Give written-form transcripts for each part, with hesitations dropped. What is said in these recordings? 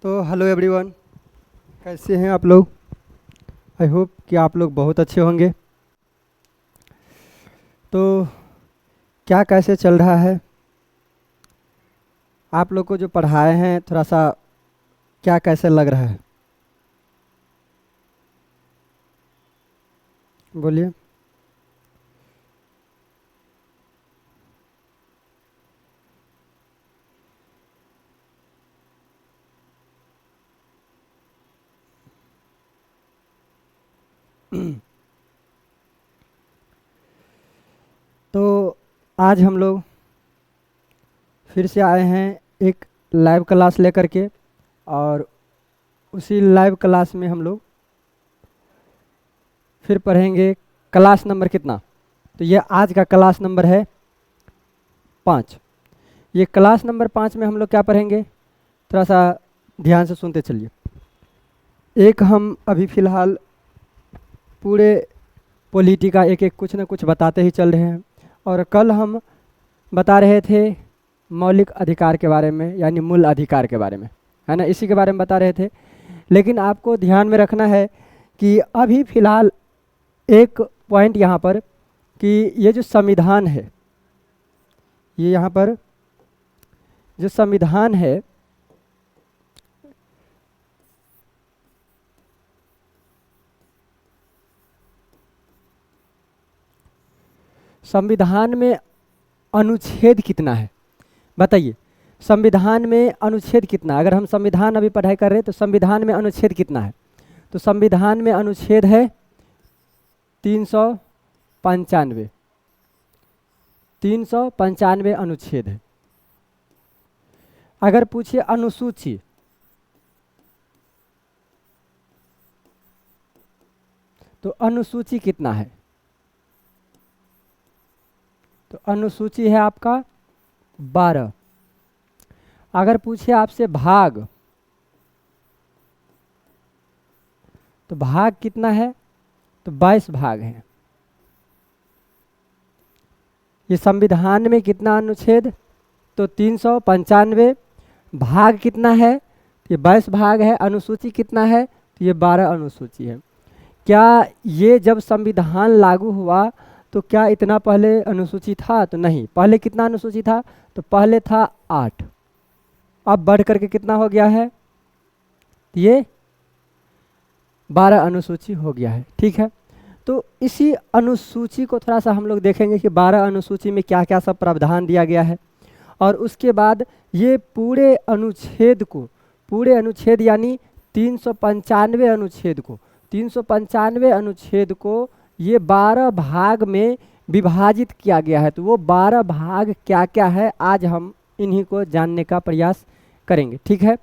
तो hello everyone, कैसे हैं आप लोग। आई होप कि आप लोग बहुत अच्छे होंगे। तो क्या कैसे चल रहा है आप लोग को जो पढ़ाए हैं, थोड़ा सा क्या कैसे लग रहा है, बोलिए। तो आज हम लोग फिर से आए हैं एक लाइव क्लास लेकर के, और उसी लाइव क्लास में हम लोग फिर पढ़ेंगे क्लास नंबर कितना। तो ये आज का क्लास नंबर है 5। ये क्लास नंबर 5 में हम लोग क्या पढ़ेंगे, थोड़ा सा ध्यान से सुनते चलिए। एक हम अभी फ़िलहाल पूरे पॉलिटी का एक एक कुछ न कुछ बताते ही चल रहे हैं, और कल हम बता रहे थे मौलिक अधिकार के बारे में, यानी मूल अधिकार के बारे में, है ना, इसी के बारे में बता रहे थे। लेकिन आपको ध्यान में रखना है कि अभी फ़िलहाल एक पॉइंट यहाँ पर कि ये जो संविधान है, ये यहाँ पर जो संविधान है, संविधान में अनुच्छेद कितना है, बताइए। संविधान में अनुच्छेद कितना, अगर हम संविधान अभी पढ़ाई कर रहे हैं तो संविधान में अनुच्छेद कितना है। तो संविधान में अनुच्छेद है 395। 395 अनुच्छेद है। अगर पूछिए अनुसूची, तो अनुसूची कितना है, तो अनुसूची है आपका 12। अगर पूछे आपसे भाग, तो भाग कितना है, तो 22 भाग हैं। ये संविधान में कितना अनुच्छेद, तो 395। भाग कितना है, ये 22 भाग है। अनुसूची कितना है, तो ये 12 अनुसूची है। क्या ये जब संविधान लागू हुआ तो क्या इतना पहले अनुसूची था, तो नहीं। पहले कितना अनुसूची था, तो पहले था 8, अब बढ़ करके कितना हो गया है, ये 12 अनुसूची हो गया है। ठीक है, तो इसी अनुसूची को थोड़ा सा हम लोग देखेंगे कि 12 अनुसूची में क्या क्या सब प्रावधान दिया गया है, और उसके बाद ये पूरे अनुच्छेद को, पूरे अनुच्छेद यानी 395 अनुच्छेद को, 395 अनुच्छेद को ये 12 भाग में विभाजित किया गया है। तो वो 12 भाग क्या क्या है, आज हम इन्हीं को जानने का प्रयास करेंगे। ठीक है,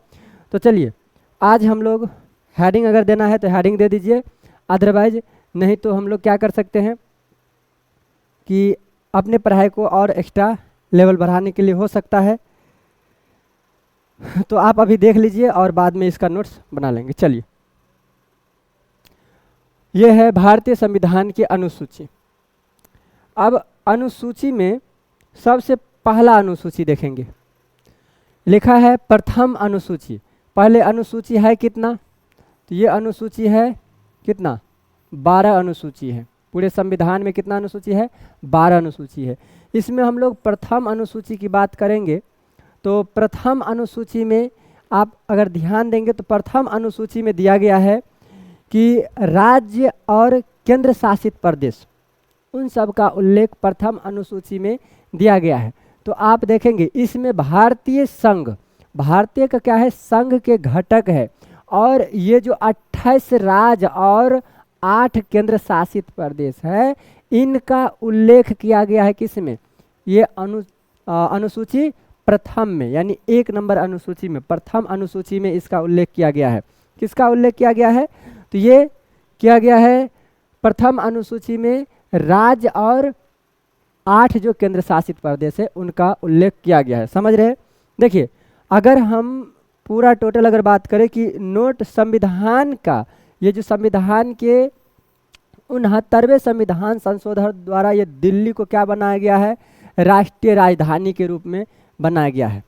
तो चलिए आज हम लोग हेडिंग अगर देना है तो हेडिंग दे दीजिए, अदरवाइज नहीं तो हम लोग क्या कर सकते हैं कि अपने पढ़ाई को और एक्स्ट्रा लेवल बढ़ाने के लिए हो सकता है तो आप अभी देख लीजिए और बाद में इसका नोट्स बना लेंगे। चलिए, यह है भारतीय संविधान की अनुसूची। अब अनुसूची में सबसे पहला अनुसूची देखेंगे, लिखा है प्रथम अनुसूची। पहले अनुसूची है कितना, तो ये अनुसूची है कितना, 12 अनुसूची है। पूरे संविधान में कितना अनुसूची है, 12 अनुसूची है। इसमें हम लोग प्रथम अनुसूची की बात करेंगे। तो प्रथम अनुसूची में आप अगर ध्यान देंगे तो प्रथम अनुसूची में दिया गया है कि राज्य और केंद्र शासित प्रदेश, उन सब का उल्लेख प्रथम अनुसूची में दिया गया है। तो आप देखेंगे इसमें भारतीय संघ, भारतीय का क्या है, संघ के घटक है, और ये जो 28 राज्य और 8 केंद्र शासित प्रदेश है, इनका उल्लेख किया गया है किसमें, ये अनुसूची प्रथम में, यानी 1 नंबर अनुसूची में, प्रथम अनुसूची में इसका उल्लेख किया गया है। किसका उल्लेख किया गया है, तो ये किया गया है प्रथम अनुसूची में राज्य और 8 जो केंद्र शासित प्रदेश है उनका उल्लेख किया गया है। समझ रहे हैं। देखिए, अगर हम पूरा टोटल अगर बात करें कि नोट संविधान का, ये जो संविधान के 69वें संविधान संशोधन द्वारा ये दिल्ली को क्या बनाया गया है, राष्ट्रीय राजधानी के रूप में बनाया गया है।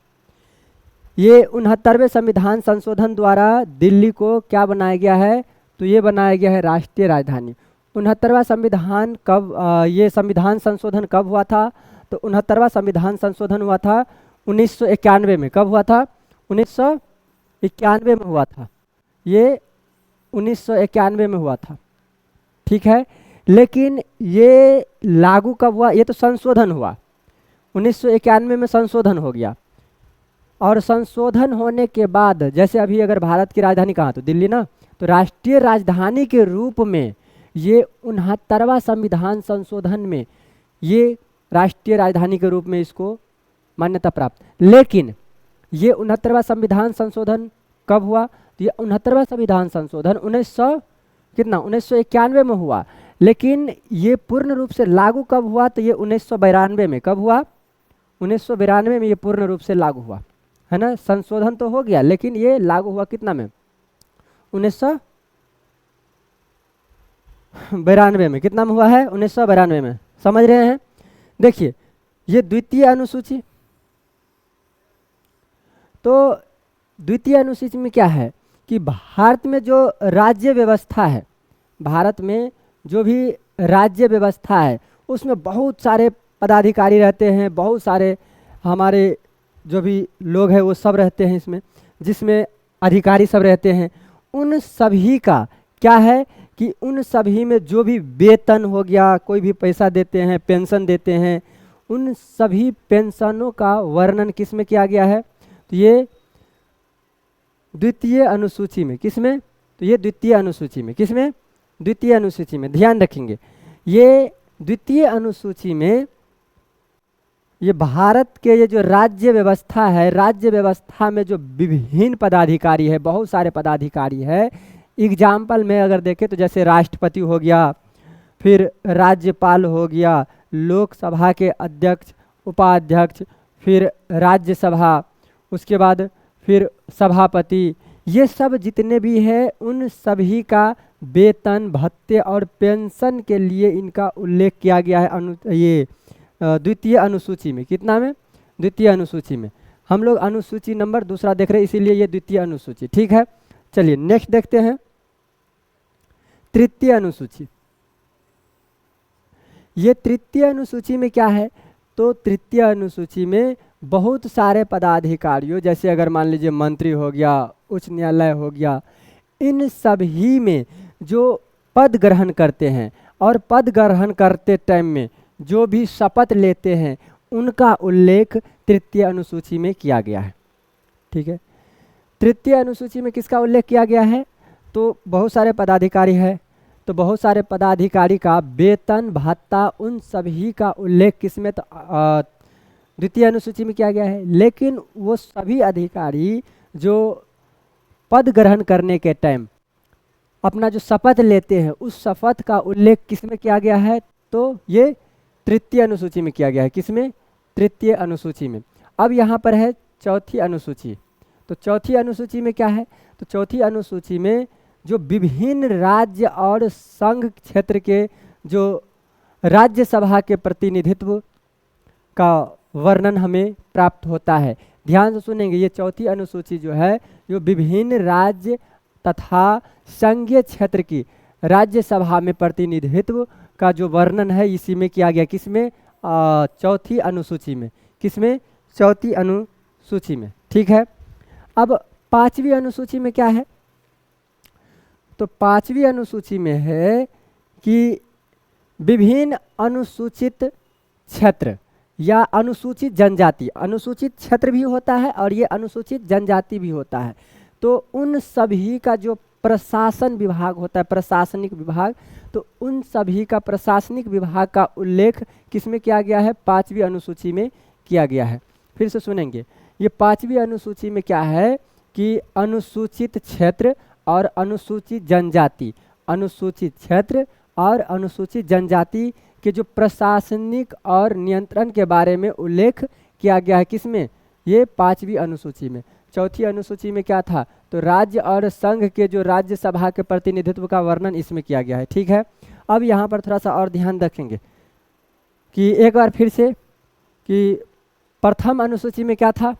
ये 69वें संविधान संशोधन द्वारा दिल्ली को क्या बनाया गया है, तो ये बनाया गया है राष्ट्रीय राजधानी। 69वां संविधान कब ये संविधान संशोधन कब हुआ था, तो 69वां संविधान संशोधन हुआ था 1991 में। कब हुआ था, 1991 में हुआ था, ये 1991 में हुआ था, ठीक है। लेकिन ये लागू कब हुआ, ये तो संशोधन हुआ, 1991 में संशोधन हो गया। और संशोधन होने के बाद जैसे अभी अगर भारत की राजधानी कहाँ, तो दिल्ली ना, तो राष्ट्रीय राजधानी के रूप में ये 69वां संविधान संशोधन में ये राष्ट्रीय राजधानी के रूप में इसको मान्यता प्राप्त। लेकिन ये 69वां संविधान संशोधन कब हुआ, तो ये 69वां संविधान संशोधन 1991 में हुआ। लेकिन ये पूर्ण रूप से लागू कब हुआ, तो ये 1992 में। कब हुआ, 1992 में ये पूर्ण रूप से लागू हुआ, है ना। संशोधन तो हो गया लेकिन ये लागू हुआ कितना में, 1992 में। कितना में हुआ है, 1992 में। समझ रहे हैं। देखिए ये द्वितीय अनुसूची, तो द्वितीय अनुसूची में क्या है कि भारत में जो राज्य व्यवस्था है, भारत में जो भी राज्य व्यवस्था है उसमें बहुत सारे पदाधिकारी रहते हैं, बहुत सारे हमारे जो भी लोग हैं वो सब रहते हैं इसमें, जिसमें अधिकारी सब रहते हैं। उन सभी का क्या है कि उन सभी में जो भी वेतन हो गया, कोई भी पैसा देते हैं, पेंशन देते हैं, उन सभी पेंशनों का वर्णन किस में किया गया है, तो ये द्वितीय अनुसूची में। किस में, तो ये द्वितीय अनुसूची में। किस में, द्वितीय अनुसूची में। ध्यान रखेंगे ये द्वितीय अनुसूची में ये भारत के ये जो राज्य व्यवस्था है, राज्य व्यवस्था में जो विभिन्न पदाधिकारी है, बहुत सारे पदाधिकारी है। एग्जाम्पल में अगर देखें तो जैसे राष्ट्रपति हो गया, फिर राज्यपाल हो गया, लोकसभा के अध्यक्ष, उपाध्यक्ष, फिर राज्यसभा, उसके बाद फिर सभापति, ये सब जितने भी हैं उन सभी का वेतन, भत्ते और पेंशन के लिए इनका उल्लेख किया गया है ये द्वितीय अनुसूची में। कितना में, द्वितीय अनुसूची में। हम लोग अनुसूची नंबर दूसरा देख रहे हैं इसीलिए ये द्वितीय अनुसूची, ठीक है। चलिए नेक्स्ट देखते हैं तृतीय अनुसूची। ये तृतीय अनुसूची में क्या है, तो तृतीय अनुसूची में बहुत सारे पदाधिकारियों, जैसे अगर मान लीजिए मंत्री हो गया, उच्च न्यायालय हो गया, इन सभी में जो पद ग्रहण करते हैं और पद ग्रहण करते टाइम में जो भी शपथ लेते हैं उनका उल्लेख तृतीय अनुसूची में किया गया है, ठीक है। तृतीय अनुसूची में किसका उल्लेख किया गया है, तो बहुत सारे पदाधिकारी है, तो बहुत सारे पदाधिकारी का वेतन, भत्ता, उन सभी का उल्लेख किसमें, तो द्वितीय अनुसूची में किया गया है। लेकिन वो सभी अधिकारी जो पद ग्रहण करने के टाइम अपना जो शपथ लेते हैं उस शपथ का उल्लेख किसमें किया गया है, तो ये तृतीय अनुसूची में किया गया है। किसमें, तृतीय अनुसूची में। अब यहाँ पर है चौथी अनुसूची। तो चौथी अनुसूची में क्या है, तो चौथी अनुसूची में जो विभिन्न राज्य और संघ क्षेत्र के जो राज्यसभा के प्रतिनिधित्व का वर्णन हमें प्राप्त होता है। ध्यान से सुनेंगे, ये चौथी अनुसूची जो है जो विभिन्न राज्य तथा संघीय क्षेत्र की राज्यसभा में प्रतिनिधित्व का जो वर्णन है इसी में किया गया। किसमें, चौथी अनुसूची में। किसमें, चौथी अनुसूची में, ठीक है। अब पांचवी अनुसूची में क्या है, तो पांचवी अनुसूची में है कि विभिन्न अनुसूचित क्षेत्र या अनुसूचित जनजाति, अनुसूचित क्षेत्र भी होता है और ये अनुसूचित जनजाति भी होता है, तो उन सभी का जो प्रशासन विभाग होता है, प्रशासनिक विभाग, तो उन सभी का प्रशासनिक विभाग का उल्लेख किसमें किया गया है, पांचवी अनुसूची में किया गया है। फिर से सुनेंगे, ये पांचवी अनुसूची में क्या है कि अनुसूचित क्षेत्र और अनुसूचित जनजाति, अनुसूचित क्षेत्र और अनुसूचित जनजाति के जो प्रशासनिक और नियंत्रण के बारे में उल्लेख किया गया है। किसमें, ये पांचवी अनुसूची में। चौथी अनुसूची में क्या था, तो राज्य और संघ के जो राज्यसभा के प्रतिनिधित्व का वर्णन इसमें किया गया है, ठीक है। अब यहाँ पर थोड़ा सा और ध्यान रखेंगे कि एक बार फिर से कि प्रथम अनुसूची में क्या था,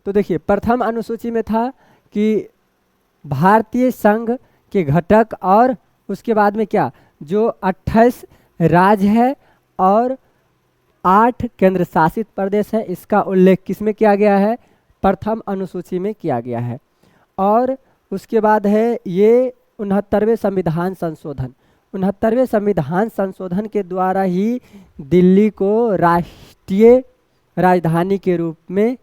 तो देखिए प्रथम अनुसूची में था कि भारतीय संघ के घटक और उसके बाद में क्या, जो 28 राज्य है और 8 केंद्र शासित प्रदेश है, इसका उल्लेख किसमें किया गया है, प्रथम अनुसूची में किया गया है। और उसके बाद है ये 69वें संविधान संशोधन। 69वें संविधान संशोधन के द्वारा ही दिल्ली को राष्ट्रीय राजधानी के रूप में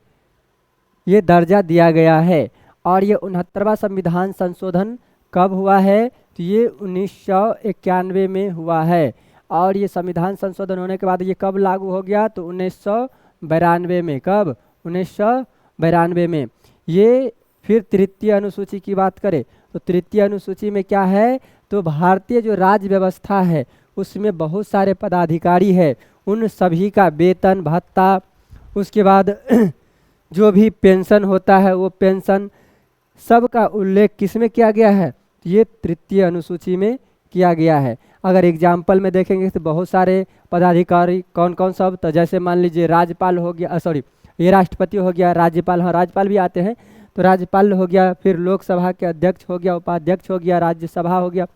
ये दर्जा दिया गया है। और ये 69वां संविधान संशोधन कब हुआ है, तो ये 1991 में हुआ है। और ये संविधान संशोधन होने के बाद ये कब लागू हो गया, तो 1992 में। कब, 1992 में। ये फिर तृतीय अनुसूची की बात करें तो तृतीय अनुसूची में क्या है, तो भारतीय जो राज्य व्यवस्था है उसमें बहुत सारे पदाधिकारी है, उन सभी का वेतन भत्ता, उसके बाद जो भी पेंशन होता है वो पेंशन सब का उल्लेख किस में किया गया है, तो ये तृतीय अनुसूची में किया गया है। अगर एग्जाम्पल में देखेंगे तो बहुत सारे पदाधिकारी कौन कौन सब, तो जैसे मान लीजिए राज्यपाल हो गया, सॉरी ये राष्ट्रपति हो गया, राज्यपाल, हाँ राज्यपाल भी आते हैं, तो राज्यपाल हो गया, फिर लोकसभा के अध्यक्ष हो गया, उपाध्यक्ष हो गया, राज्यसभा हो गया।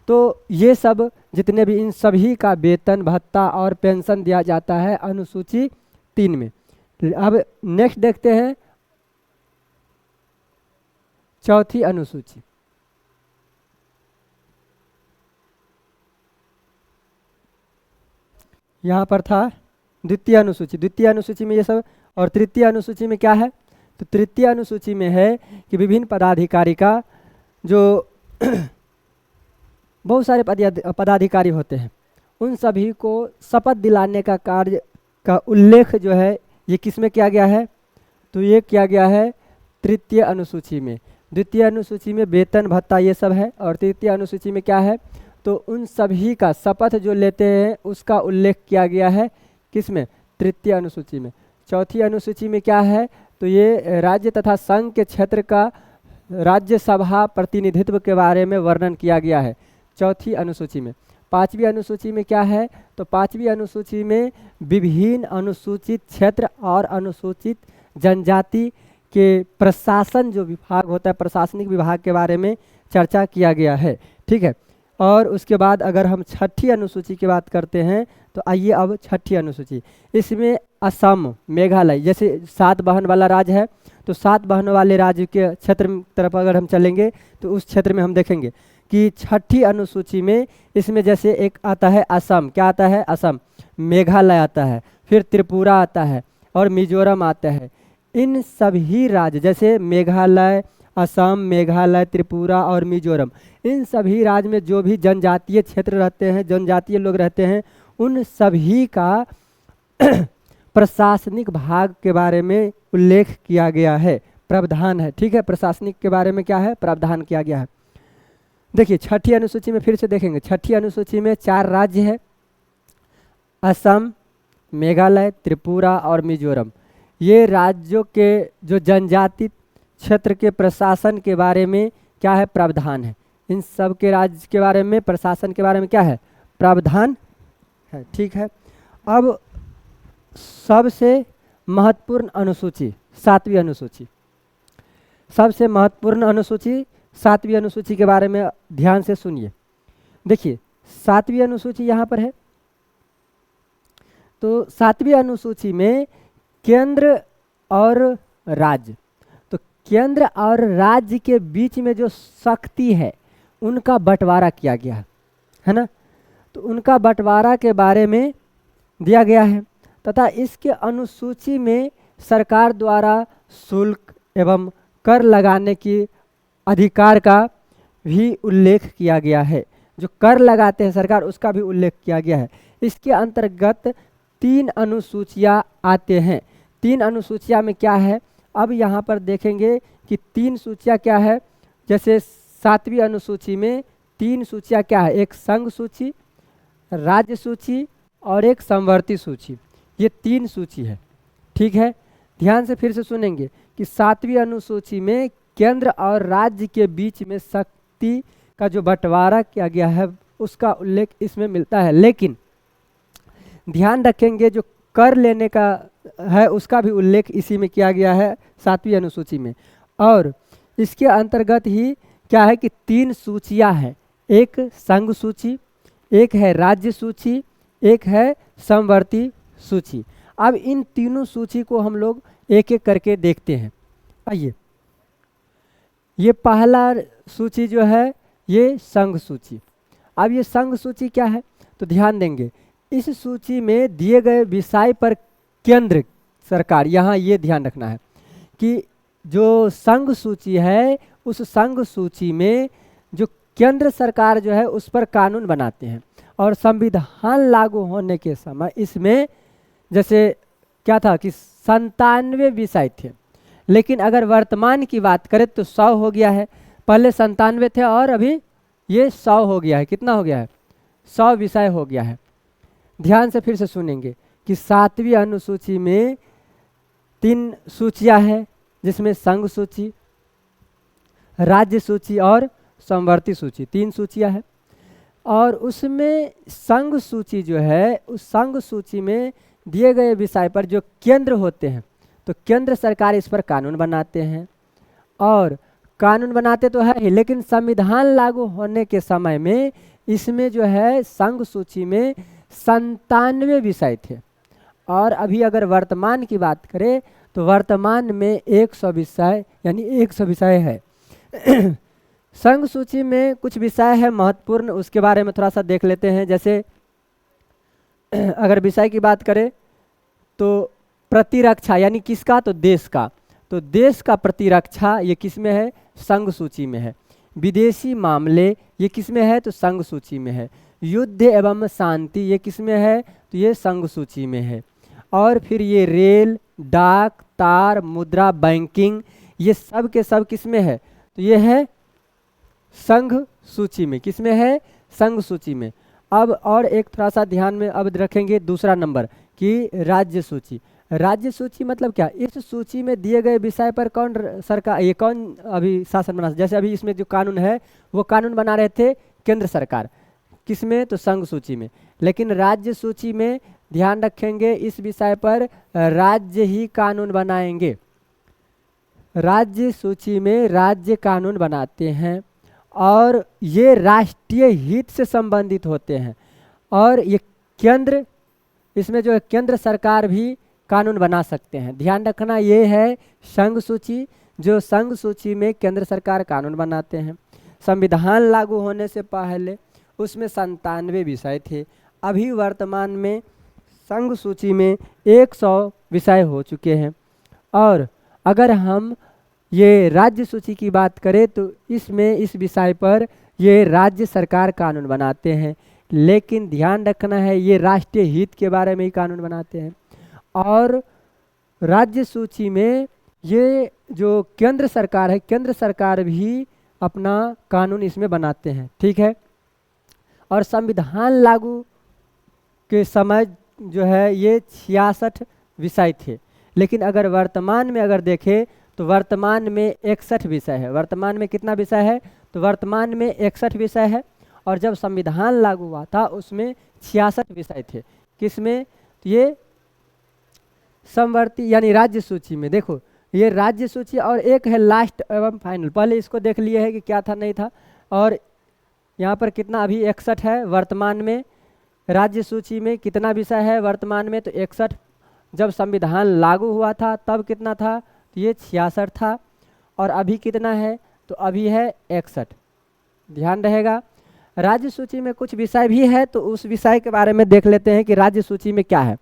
तो ये सब जितने भी, इन सभी का वेतन भत्ता और पेंशन दिया जाता है अनुसूची 3 में। अब नेक्स्ट देखते हैं चौथी अनुसूची। यहाँ पर था द्वितीय अनुसूची, द्वितीय अनुसूची में ये सब। और तृतीय अनुसूची में क्या है, तो तृतीय अनुसूची में है कि विभिन्न पदाधिकारी का जो बहुत सारे पदाधिकारी होते हैं, उन सभी को शपथ दिलाने का कार्य का उल्लेख जो है ये किस में किया गया है, तो ये किया गया है तृतीय अनुसूची में। द्वितीय अनुसूची में वेतन भत्ता ये सब है, और तृतीय अनुसूची में क्या है, तो उन सभी का शपथ जो लेते हैं उसका उल्लेख किया गया है किस में, तृतीय अनुसूची में। चौथी अनुसूची में क्या है, तो ये राज्य तथा संघ के क्षेत्र का राज्यसभा प्रतिनिधित्व के बारे में वर्णन किया गया है चौथी अनुसूची में। पांचवी अनुसूची में क्या है, तो पांचवी अनुसूची में विभिन्न अनुसूचित क्षेत्र और अनुसूचित जनजाति के प्रशासन जो विभाग होता है, प्रशासनिक विभाग के बारे में चर्चा किया गया है। ठीक है। और उसके बाद अगर हम छठी अनुसूची की बात करते हैं, तो आइए अब छठी अनुसूची, इसमें असम, मेघालय, जैसे 7 बहन वाला राज्य है, तो 7 बहन वाले राज्य के क्षेत्र की तरफ अगर हम चलेंगे तो उस क्षेत्र में हम देखेंगे कि छठी अनुसूची में इसमें जैसे एक आता है असम, क्या आता है, असम, मेघालय आता है, फिर त्रिपुरा आता है और मिजोरम आता है। इन सभी राज्य जैसे मेघालय, असम, मेघालय, त्रिपुरा और मिजोरम, इन सभी राज्य में जो भी जनजातीय क्षेत्र रहते हैं, जनजातीय लोग रहते हैं, उन सभी का प्रशासनिक भाग के बारे में उल्लेख किया गया है, प्रावधान है। ठीक है, प्रशासनिक के बारे में क्या है, प्रावधान किया गया है। देखिए छठी अनुसूची में फिर से देखेंगे, छठी अनुसूची में 4 राज्य है, असम, मेघालय, त्रिपुरा और मिजोरम। ये राज्यों के जो जनजाति क्षेत्र के प्रशासन के बारे में क्या है, प्रावधान है। इन सब के राज्य के बारे में, प्रशासन के बारे में क्या है, प्रावधान है। ठीक है। अब सबसे महत्वपूर्ण अनुसूची, 7वीं अनुसूची, सबसे महत्वपूर्ण अनुसूची 7वीं अनुसूची के बारे में ध्यान से सुनिए। देखिए 7वीं अनुसूची यहाँ पर है, तो 7वीं अनुसूची में केंद्र और राज्य, तो केंद्र और राज्य के बीच में जो शक्ति है उनका बंटवारा किया गया है ना, तो उनका बंटवारा के बारे में दिया गया है तथा इसके अनुसूची में सरकार द्वारा शुल्क एवं कर लगाने की अधिकार का भी उल्लेख किया गया है। जो कर लगाते हैं सरकार उसका भी उल्लेख किया गया है। इसके अंतर्गत 3 अनुसूचियाँ आते हैं। 3 अनुसूचियाँ में क्या है, अब यहाँ पर देखेंगे कि 3 सूचियाँ क्या है। जैसे 7वीं अनुसूची में 3 सूचियाँ क्या है, एक संघ सूची, राज्य सूची और एक समवर्ती सूची, ये 3 सूची है। ठीक है, ध्यान से फिर से सुनेंगे कि 7वीं अनुसूची में केंद्र और राज्य के बीच में शक्ति का जो बंटवारा किया गया है उसका उल्लेख इसमें मिलता है। लेकिन ध्यान रखेंगे जो कर लेने का है उसका भी उल्लेख इसी में किया गया है 7वीं अनुसूची में। और इसके अंतर्गत ही क्या है कि 3 सूचियां हैं, एक संघ सूची, एक है राज्य सूची, एक है समवर्ती सूची। अब इन तीनों सूची को हम लोग एक एक करके देखते हैं। आइए, ये पहला सूची जो है ये संघ सूची। अब ये संघ सूची क्या है तो ध्यान देंगे, इस सूची में दिए गए विषय पर केंद्र सरकार, यहाँ ये ध्यान रखना है कि जो संघ सूची है उस संघ सूची में जो केंद्र सरकार जो है उस पर कानून बनाते हैं। और संविधान लागू होने के समय इसमें जैसे क्या था कि 97 विषय थे, लेकिन अगर वर्तमान की बात करें तो 100 हो गया है। पहले 97 थे और अभी ये 100 हो गया है। कितना हो गया है? 100 विषय हो गया है। ध्यान से फिर से सुनेंगे कि 7वीं अनुसूची में 3 सूचियां हैं, जिसमें संघ सूची, राज्य सूची और समवर्ती सूची, 3 सूचियां हैं। और उसमें संघ सूची जो है उस संघ सूची में दिए गए विषय पर जो केंद्र होते हैं तो केंद्र सरकार इस पर कानून बनाते हैं। और कानून बनाते तो है ही, लेकिन संविधान लागू होने के समय में इसमें जो है संघ सूची में 97 विषय थे। और अभी अगर वर्तमान की बात करें तो वर्तमान में 100 विषय यानी 100 विषय है। संघ सूची में कुछ विषय है महत्वपूर्ण, उसके बारे में थोड़ा सा देख लेते हैं। जैसे अगर विषय की बात करें तो प्रतिरक्षा यानी किसका, तो देश का। तो देश का प्रतिरक्षा ये किस में है? संघ सूची में है। विदेशी मामले ये किस में है? तो संघ सूची में है। युद्ध एवं शांति ये किस में है? तो ये संघ सूची में है। और फिर ये रेल, डाक, तार, मुद्रा, बैंकिंग ये सब के सब किस में है? तो ये है संघ सूची में। किस में है? संघ सूची में। अब और एक थोड़ा सा ध्यान में अब रखेंगे दूसरा नंबर कि राज्य सूची। राज्य सूची मतलब क्या? इस सूची में दिए गए विषय पर कौन सरकार, ये कौन अभी शासन बना, जैसे अभी इसमें जो कानून है वो कानून बना रहे थे केंद्र सरकार। किसमें? तो संघ सूची में। लेकिन राज्य सूची में ध्यान रखेंगे इस विषय पर राज्य ही कानून बनाएंगे। राज्य सूची में राज्य कानून बनाते हैं और ये राष्ट्रीय हित से संबंधित होते हैं। और ये केंद्र, इसमें जो है केंद्र सरकार भी कानून बना सकते हैं। ध्यान रखना ये है संघ सूची, जो संघ सूची में केंद्र सरकार कानून बनाते हैं। संविधान लागू होने से पहले उसमें 97 विषय थे। अभी वर्तमान में संघ सूची में 100 विषय हो चुके हैं। और अगर हम ये राज्य सूची की बात करें तो इसमें इस विषय पर ये राज्य सरकार कानून बनाते हैं, लेकिन ध्यान रखना है ये राष्ट्रीय हित के बारे में ही कानून बनाते हैं। और राज्य सूची में ये जो केंद्र सरकार है, केंद्र सरकार भी अपना कानून इसमें बनाते हैं। ठीक है। और संविधान लागू के समय जो है ये 66 विषय थे, लेकिन अगर वर्तमान में अगर देखें तो वर्तमान में 61 विषय है। वर्तमान में कितना विषय है? तो वर्तमान में 61 विषय है। और जब संविधान लागू हुआ था उसमें 66 विषय थे। किसमें? तो ये समवर्ती यानी राज्य सूची में। देखो ये राज्य सूची और एक है लास्ट एवं फाइनल। पहले इसको देख लिए है कि क्या था नहीं था। और यहाँ पर कितना अभी 61 है वर्तमान में। राज्य सूची में कितना विषय है वर्तमान में? तो 61। जब संविधान लागू हुआ था तब कितना था? तो ये 66 था। और अभी कितना है? तो अभी है 61। ध्यान रहेगा। राज्य सूची में कुछ विषय भी है तो उस विषय के बारे में देख लेते हैं कि राज्य सूची में क्या है।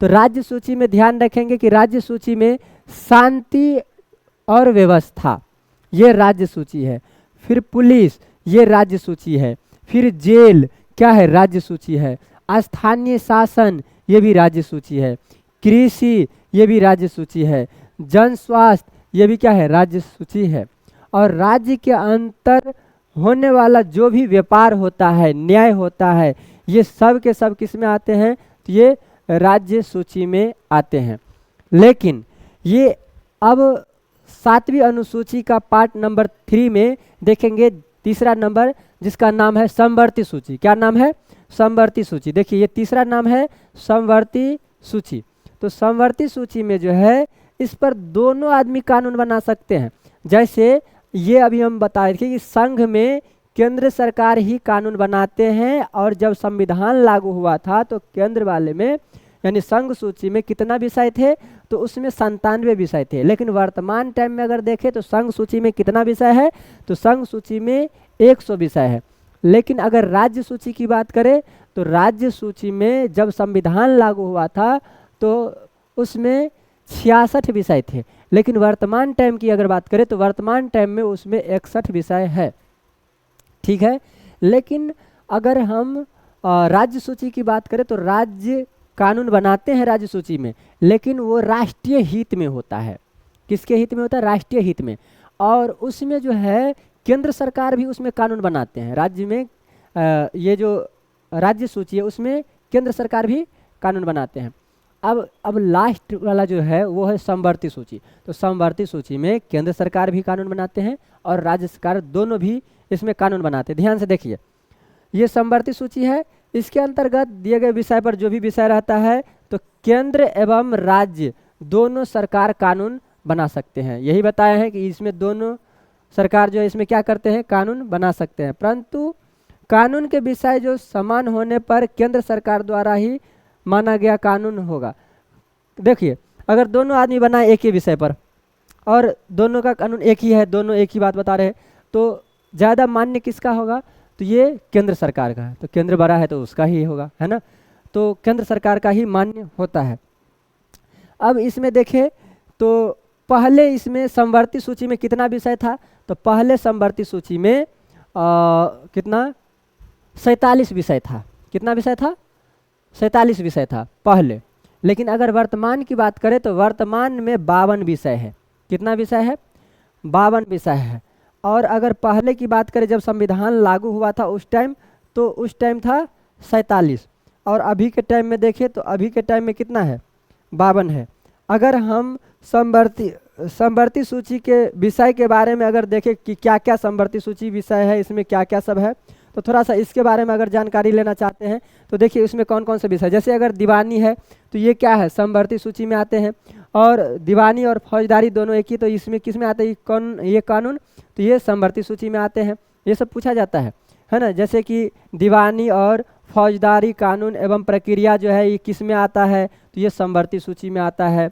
तो राज्य सूची में ध्यान रखेंगे कि राज्य सूची में शांति और व्यवस्था ये राज्य सूची है। फिर पुलिस ये राज्य सूची है। फिर जेल क्या है? राज्य सूची है। स्थानीय शासन ये भी राज्य सूची है। कृषि ये भी राज्य सूची है। जन स्वास्थ्य ये भी क्या है? राज्य सूची है। और राज्य के अंतर होने वाला जो भी व्यापार होता है, न्याय होता है, ये सब के सब किस में आते हैं? तो ये राज्य सूची में आते हैं। लेकिन ये अब 7वीं अनुसूची का पार्ट नंबर 3 में देखेंगे तीसरा नंबर, जिसका नाम है समवर्ती सूची। क्या नाम है? समवर्ती सूची। देखिए ये तीसरा नाम है समवर्ती सूची। तो समवर्ती सूची में जो है इस पर दोनों आदमी कानून बना सकते हैं। जैसे ये अभी हम बताए थे कि संघ में केंद्र सरकार ही कानून बनाते हैं, और जब संविधान लागू हुआ था तो केंद्र वाले में यानी संघ सूची में कितना विषय थे, तो उसमें 97 विषय थे। लेकिन वर्तमान टाइम में अगर देखें तो संघ सूची में कितना विषय है, तो संघ सूची में 100 विषय है। लेकिन अगर राज्य सूची की बात करें तो राज्य सूची में जब संविधान लागू हुआ था तो उसमें 66 विषय थे। लेकिन वर्तमान टाइम की अगर बात करें तो वर्तमान टाइम में उसमें 61 विषय है। ठीक है। लेकिन अगर हम राज्य सूची की बात करें तो राज्य कानून बनाते हैं राज्य सूची में, लेकिन वो राष्ट्रीय हित में होता है। किसके हित में होता है? राष्ट्रीय हित में। और उसमें जो है केंद्र सरकार भी उसमें कानून बनाते हैं। राज्य में ये जो राज्य सूची है उसमें केंद्र सरकार भी कानून बनाते हैं। अब लास्ट वाला जो है वो है समवर्ती सूची। तो समवर्ती सूची में केंद्र सरकार भी कानून बनाते हैं और राज्य सरकार दोनों भी इसमें कानून बनाते हैं। ध्यान से देखिए, ये समवर्ती सूची है। इसके अंतर्गत दिए गए विषय पर जो भी विषय रहता है तो केंद्र एवं राज्य दोनों सरकार कानून बना सकते हैं। यही बताया है कि इसमें दोनों सरकार जो है इसमें क्या करते हैं? कानून बना सकते हैं। परंतु कानून के विषय जो समान होने पर केंद्र सरकार द्वारा ही माना गया कानून होगा। देखिए, अगर दोनों आदमी बनाए एक ही विषय पर और दोनों का कानून एक ही है, दोनों एक ही बात बता रहे हैं, तो ज़्यादा मान्य किसका होगा? तो ये केंद्र सरकार का है। तो केंद्र बड़ा है तो उसका ही होगा, है ना। तो केंद्र सरकार का ही मान्य होता है। अब इसमें देखें तो पहले इसमें समवर्ती सूची में कितना विषय था? तो पहले समवर्ती सूची में कितना? 47 विषय था। कितना विषय था? 47 विषय था पहले। लेकिन अगर वर्तमान की बात करें तो वर्तमान में 52 विषय है। कितना विषय है? 52 विषय है। और अगर पहले की बात करें जब संविधान लागू हुआ था उस टाइम, तो उस टाइम था 47, और अभी के टाइम में देखें तो अभी के टाइम में कितना है? 52 है। अगर हम समवर्ती सूची के विषय के बारे में अगर देखें कि क्या क्या समवर्ती सूची विषय है, इसमें क्या क्या सब है, तो थोड़ा सा इसके बारे में अगर जानकारी लेना चाहते हैं तो देखिए इसमें कौन कौन से विषय। जैसे अगर दीवानी है तो ये क्या है? समवर्ती सूची में आते हैं। और दीवानी और फौजदारी दोनों एक ही, तो इसमें किस में आते हैं? ये कानून, तो ये समवर्ती सूची में आते हैं। ये सब पूछा जाता है ना। जैसे कि दीवानी और फौजदारी कानून एवं प्रक्रिया जो है ये किस में आता है? तो ये समवर्ती सूची में आता है।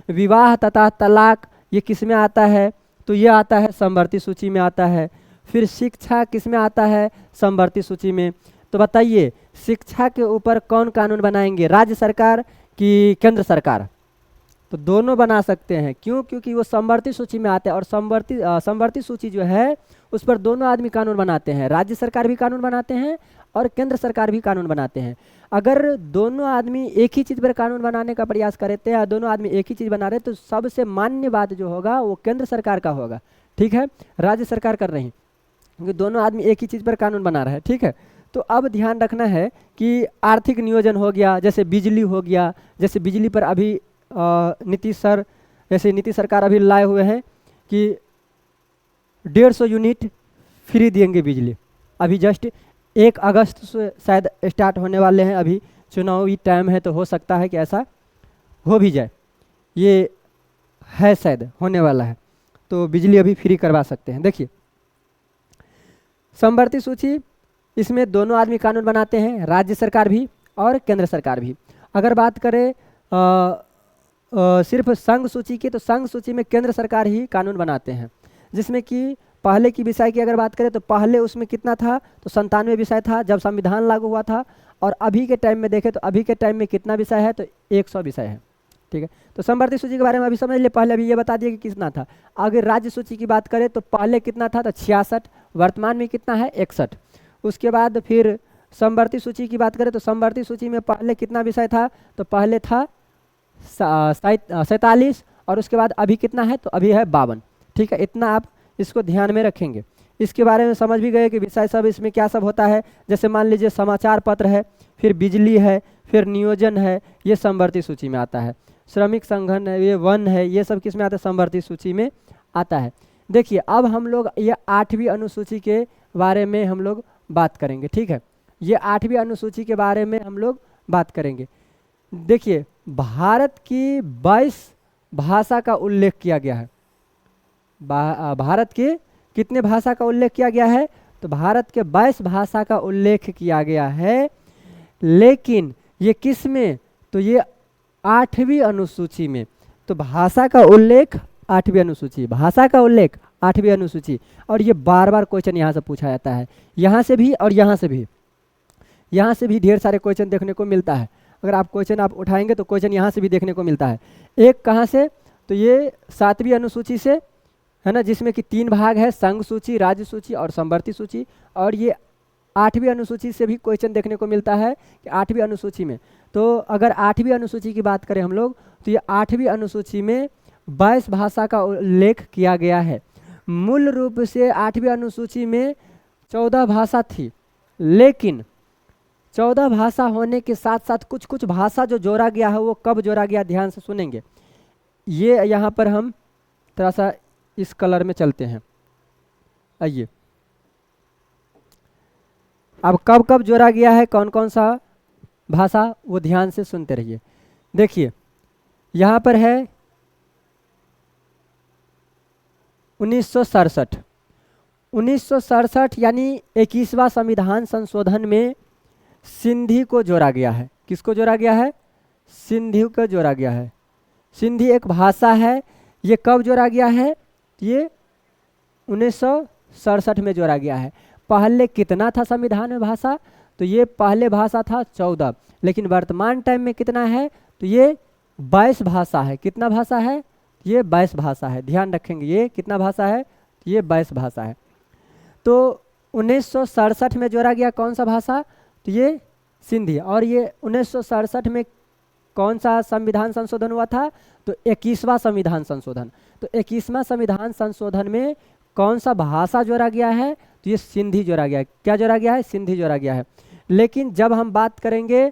विवाह तथा तलाक ये किस में आता है? तो ये आता है समवर्ती सूची में आता है। फिर शिक्षा किस में आता है? समवर्ती सूची में। तो बताइए शिक्षा के ऊपर कौन कानून बनाएंगे? राज्य सरकार कि केंद्र सरकार? तो दोनों बना सकते हैं। क्यों? क्योंकि वो समवर्ती सूची में आते हैं। और समवर्ती सूची जो है उस पर दोनों आदमी कानून बनाते हैं। राज्य सरकार भी कानून बनाते हैं और केंद्र सरकार भी कानून बनाते हैं। अगर दोनों आदमी एक ही चीज़ पर कानून बनाने का प्रयास करते हैं या दोनों आदमी एक ही चीज़ बना रहे तो सबसे मान्य बात जो होगा वो केंद्र सरकार का होगा। ठीक है, राज्य सरकार कर रही, क्योंकि दोनों आदमी एक ही चीज़ पर कानून बना रहे हैं। ठीक है, तो अब ध्यान रखना है कि आर्थिक नियोजन हो गया, जैसे बिजली हो गया। जैसे बिजली पर अभी नीतीश सरकार अभी लाए हुए हैं कि 150 यूनिट फ्री देंगे बिजली। अभी जस्ट 1 अगस्त से शायद स्टार्ट होने वाले हैं। अभी चुनावी टाइम है तो हो सकता है कि ऐसा हो भी जाए। ये है शायद होने वाला है, तो बिजली अभी फ्री करवा सकते हैं। देखिए समवर्ती सूची, इसमें दोनों आदमी कानून बनाते हैं, राज्य सरकार भी और केंद्र सरकार भी। अगर बात करें सिर्फ संघ सूची की, तो संघ सूची में केंद्र सरकार ही कानून बनाते हैं। जिसमें कि पहले की विषय की अगर बात करें तो पहले उसमें कितना था? तो 97 विषय था जब संविधान लागू हुआ था। और अभी के टाइम में देखें तो अभी के टाइम में कितना विषय है? तो 100 विषय है। ठीक है, तो समवर्ती सूची के बारे में अभी समझ ले। पहले अभी ये बता दिया कि कितना था। अगर राज्य सूची की बात करें तो पहले कितना था? तो 66। वर्तमान में कितना है? 61। उसके बाद फिर समवर्ती सूची की बात करें तो समवर्ती सूची में पहले कितना विषय था? तो पहले था 47, और उसके बाद अभी कितना है? तो अभी है 52। ठीक है, इतना आप इसको ध्यान में रखेंगे। इसके बारे में समझ भी गए कि विषय सब इसमें क्या सब होता है। जैसे मान लीजिए समाचार पत्र है, फिर बिजली है, फिर नियोजन है, ये समवर्ती सूची में आता है। श्रमिक संगठन है, ये वन है, ये सब किस में आता है? समवर्ती सूची में आता है। देखिए अब हम लोग ये 8वीं अनुसूची के बारे में हम लोग बात करेंगे। ठीक है, ये 8वीं अनुसूची के बारे में हम लोग बात करेंगे। देखिए भारत की 22 भाषा का उल्लेख किया गया है। भारत के कितने भाषा का उल्लेख किया गया है? तो भारत के 22 भाषा का उल्लेख किया गया है, लेकिन ये किस में? तो ये 8वीं अनुसूची में। तो भाषा का उल्लेख 8वीं अनुसूची, भाषा का उल्लेख 8वीं अनुसूची। और ये बार बार क्वेश्चन यहाँ से पूछा जाता है, यहाँ से भी और यहाँ से भी, यहाँ से भी ढेर सारे क्वेश्चन देखने को मिलता है। अगर आप क्वेश्चन आप उठाएंगे तो क्वेश्चन यहाँ से भी देखने को मिलता है। एक कहाँ से? तो ये 7वीं अनुसूची से है ना, जिसमें कि 3 भाग है, संघ सूची, राज्य सूची और समवर्ती सूची। और ये 8वीं अनुसूची से भी क्वेश्चन देखने को मिलता है कि 8वीं अनुसूची में। तो अगर 8वीं अनुसूची की बात करें हम लोग, तो ये 8वीं अनुसूची में 22 भाषा का उल्लेख किया गया है। मूल रूप से 8वीं अनुसूची में 14 भाषा थी, लेकिन 14 भाषा होने के साथ साथ कुछ कुछ भाषा जो जोड़ा गया है, वो कब जोड़ा गया ध्यान से सुनेंगे। ये यहाँ पर हम थोड़ा सा इस कलर में चलते हैं, आइए। अब कब कब जोड़ा गया है, कौन कौन सा भाषा, वो ध्यान से सुनते रहिए। देखिए यहाँ पर है 1967। 1967 यानी 21वां संविधान संशोधन में सिंधी को जोड़ा गया है। किसको जोड़ा गया है? सिंधी को जोड़ा गया है। सिंधी एक भाषा है। ये कब जोड़ा गया है? ये 1967 में जोड़ा गया है। पहले कितना था संविधान में भाषा? तो ये पहले भाषा था 14, लेकिन वर्तमान टाइम में कितना है? तो ये 22 भाषा है। कितना भाषा है? ये 22 भाषा है। ध्यान रखेंगे, ये कितना भाषा है? ये 22 भाषा है। तो 1967 में जोड़ा गया कौन सा भाषा? तो ये सिंधी। और ये 1967 में कौन सा संविधान संशोधन हुआ था? तो 21वां संविधान संशोधन। तो 21वां संविधान संशोधन में कौन सा भाषा जोड़ा गया है? तो ये सिंधी जोड़ा गया है। क्या जोड़ा गया है? सिंधी जोड़ा गया है। लेकिन जब हम बात करेंगे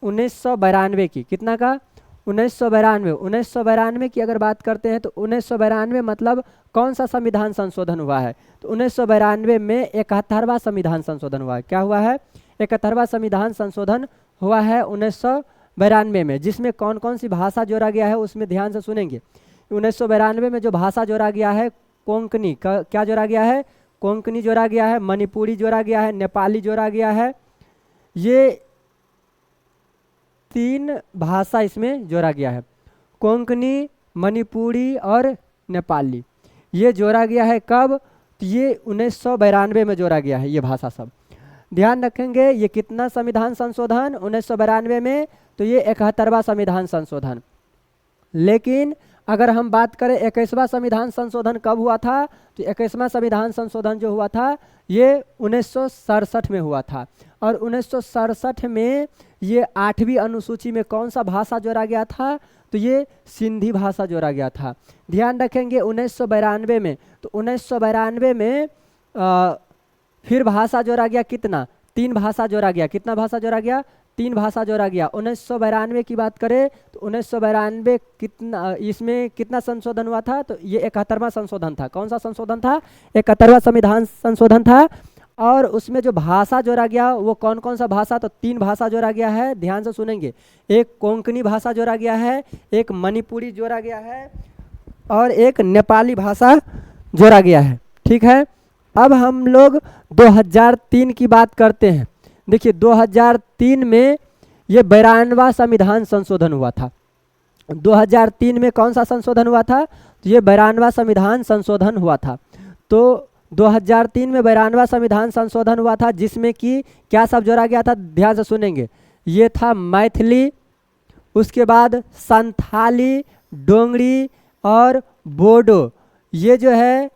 1992 की, कितना का? 1992 की अगर बात करते हैं तो 1992 मतलब कौन सा संविधान संशोधन हुआ है? तो 1992 में 71वां संविधान संशोधन हुआ है। क्या हुआ है? 71वां संविधान संशोधन हुआ है 1992 में, जिसमें कौन कौन सी भाषा जोड़ा गया है उसमें ध्यान से सुनेंगे। 1992 में जो भाषा जोड़ा गया है कोंकणी, क्या जोड़ा गया है? कोंकणी जोड़ा गया है, मणिपुरी जोड़ा गया है, नेपाली जोड़ा गया है। ये 3 भाषा इसमें जोड़ा गया है, कोंकणी, मणिपुरी और नेपाली। ये जोड़ा गया है कब? तो ये 1992 में जोड़ा गया है ये भाषा सब। ध्यान रखेंगे, ये कितना संविधान संशोधन? 1992 में। तो ये 71वां संविधान संशोधन। लेकिन अगर हम बात करें 21वां संविधान संशोधन कब हुआ था? तो 21वां संविधान संशोधन जो हुआ था ये 1967 में हुआ था। और 1967 में ये 8वीं अनुसूची में कौन सा भाषा जोड़ा गया था? तो ये सिंधी भाषा जोड़ा गया था। ध्यान रखेंगे 1992 में। तो 1992 में फिर भाषा जोड़ा गया कितना? 3 भाषा जोड़ा गया। कितना भाषा जोड़ा गया? 3 भाषा जोड़ा गया। 1992 की बात करें तो 1992 कितना, इसमें कितना संशोधन हुआ था? तो ये 71वां संशोधन था। कौन सा संशोधन था? 71वां संविधान संशोधन था। और उसमें जो भाषा जोड़ा गया वो कौन कौन सा भाषा? तो 3 भाषा जोड़ा गया है। ध्यान से सुनेंगे, एक कोंकणी भाषा जोड़ा गया है, एक मणिपुरी जोड़ा गया है और एक नेपाली भाषा जोड़ा गया है। ठीक है, अब हम लोग 2003 की बात करते हैं। देखिए 2003 में ये 92वां संविधान संशोधन हुआ था। 2003 में कौन सा संशोधन हुआ था? तो ये 92वां संविधान संशोधन हुआ था। तो 2003 में 92वां संविधान संशोधन हुआ था, जिसमें कि क्या सब जोड़ा गया था? ध्यान से सुनेंगे, ये था मैथिली, उसके बाद संथाली, डोंगरी और बोडो। ये जो है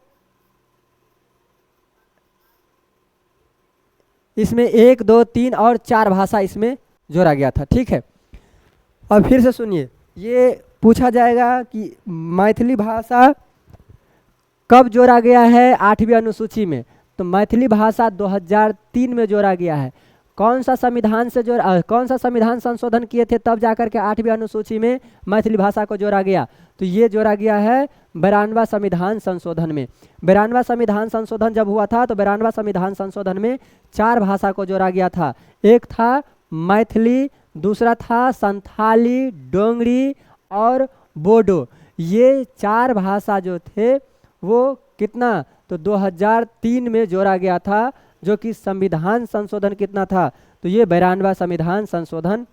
इसमें 1, 2, 3 और 4 भाषा इसमें जोड़ा गया था। ठीक है, और फिर से सुनिए, ये पूछा जाएगा कि मैथिली भाषा कब जोड़ा गया है 8वीं अनुसूची में? तो मैथिली भाषा 2003 में जोड़ा गया है। कौन सा संविधान से कौन सा संविधान संशोधन किए थे तब जाकर के 8वीं अनुसूची में मैथिली भाषा को जोड़ा गया? तो ये जोड़ा गया है 92वां संविधान संशोधन में। 92वां संविधान संशोधन जब हुआ था तो 92वां संविधान संशोधन में 4 भाषा को जोड़ा गया था। एक था मैथिली, दूसरा था संथाली, डोंगरी और बोडो। ये 4 भाषा जो थे वो कितना, तो 2003 में जोड़ा गया था, जो कि संविधान संशोधन कितना था, तो ये 92वां संविधान संशोधन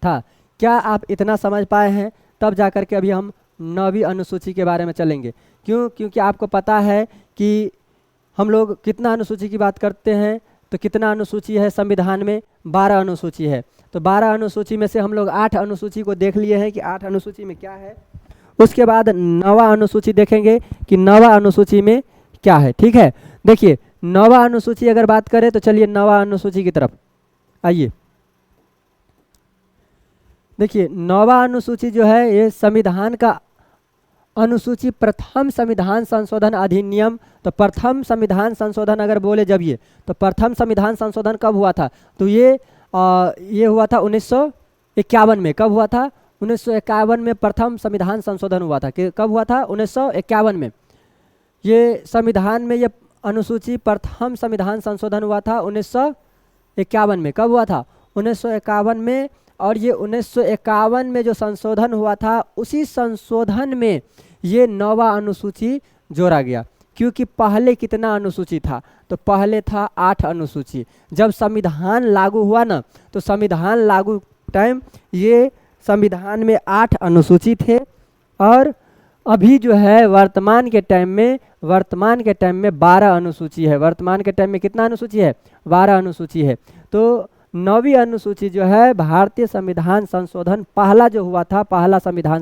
था। क्या आप इतना समझ पाए हैं? तब जाकर के अभी हम 9वीं अनुसूची के बारे में चलेंगे। क्यों? क्योंकि आपको पता है कि हम लोग कितना अनुसूची की बात करते हैं, तो कितना अनुसूची है संविधान में, 12 अनुसूची है। तो 12 अनुसूची में से हम लोग 8 अनुसूची को देख लिए हैं कि 8 अनुसूची में क्या है। उसके बाद 9वां अनुसूची देखेंगे कि 9वां अनुसूची में क्या है। ठीक है, देखिए 9वां अनुसूची अगर बात करें तो चलिए 9वां अनुसूची की तरफ आइए। देखिए 9वां अनुसूची जो है ये संविधान का अनुसूची प्रथम संविधान संशोधन अधिनियम। तो प्रथम संविधान संशोधन अगर बोले जब ये, तो प्रथम संविधान संशोधन कब हुआ था, तो ये हुआ था 1951 में। कब हुआ था? 1951 में प्रथम संविधान संशोधन हुआ था। कि कब हुआ था? 1951 में। ये संविधान में ये अनुसूची प्रथम संविधान संशोधन हुआ था 1951 में। कब हुआ था? 1951 में। और ये 1951 में जो संशोधन हुआ था, उसी संशोधन में ये 9वां अनुसूची जोड़ा गया। क्योंकि पहले कितना अनुसूची था, तो पहले था 8 अनुसूची। जब संविधान लागू हुआ ना, तो संविधान लागू टाइम ये संविधान में 8 अनुसूची थे। और अभी जो है वर्तमान के टाइम में 12 अनुसूची है। वर्तमान के टाइम में कितना अनुसूची है? 12 अनुसूची है। तो 9वीं अनुसूची जो है भारतीय संविधान संशोधन पहला जो हुआ था, पहला संविधान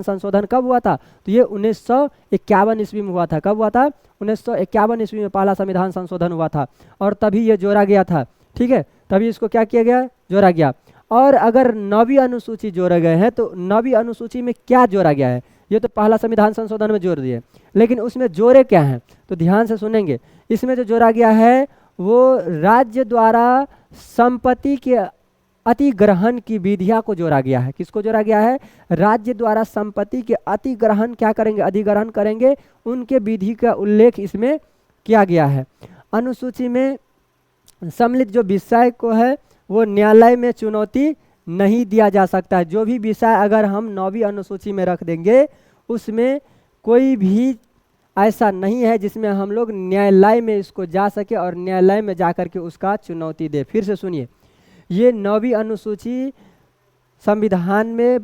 संशोधन कब हुआ था, तो ये 1951 ईस्वी में हुआ था। कब हुआ था? 1951 ईस्वी में पहला संविधान संशोधन हुआ था, और तभी ये जोड़ा गया था। ठीक है, तभी इसको क्या किया गया? जोड़ा गया। और अगर 9वीं अनुसूची जोड़े गए हैं, तो 9वीं अनुसूची में क्या जोड़ा गया है? ये तो पहला संविधान संशोधन में जोड़ दिए, लेकिन उसमें जोड़े क्या हैं, तो ध्यान से सुनेंगे। इसमें जो जोड़ा गया है वो राज्य द्वारा संपत्ति के अतिग्रहण की विधिया को जोड़ा गया है। किसको जोड़ा गया है? राज्य द्वारा संपत्ति के अतिग्रहण क्या करेंगे? अधिग्रहण करेंगे, उनके विधि का उल्लेख इसमें किया गया है। अनुसूची में सम्मिलित जो विषय को है वो न्यायालय में चुनौती नहीं दिया जा सकता है। जो भी विषय अगर हम 9वीं अनुसूची में रख देंगे, उसमें कोई भी ऐसा नहीं है जिसमें हम लोग न्यायालय में इसको जा सके और न्यायालय में जाकर के उसका चुनौती दे। फिर से सुनिए, ये 9वीं अनुसूची संविधान में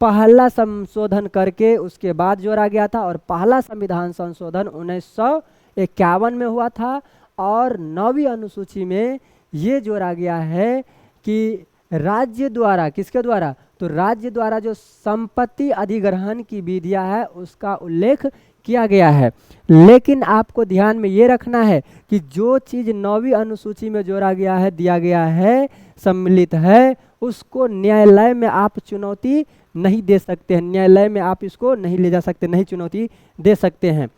पहला संशोधन करके उसके बाद जोड़ा गया था, और पहला संविधान संशोधन 1951 में हुआ था। और 9वीं अनुसूची में ये जोड़ा गया है कि राज्य द्वारा, किसके द्वारा, तो राज्य द्वारा जो संपत्ति अधिग्रहण की विधिया है उसका उल्लेख किया गया है। लेकिन आपको ध्यान में ये रखना है कि जो चीज़ 9वीं अनुसूची में जोड़ा गया है, दिया गया है, सम्मिलित है, उसको न्यायालय में आप चुनौती नहीं दे सकते हैं। न्यायालय में आप इसको नहीं ले जा सकते, नहीं चुनौती दे सकते हैं।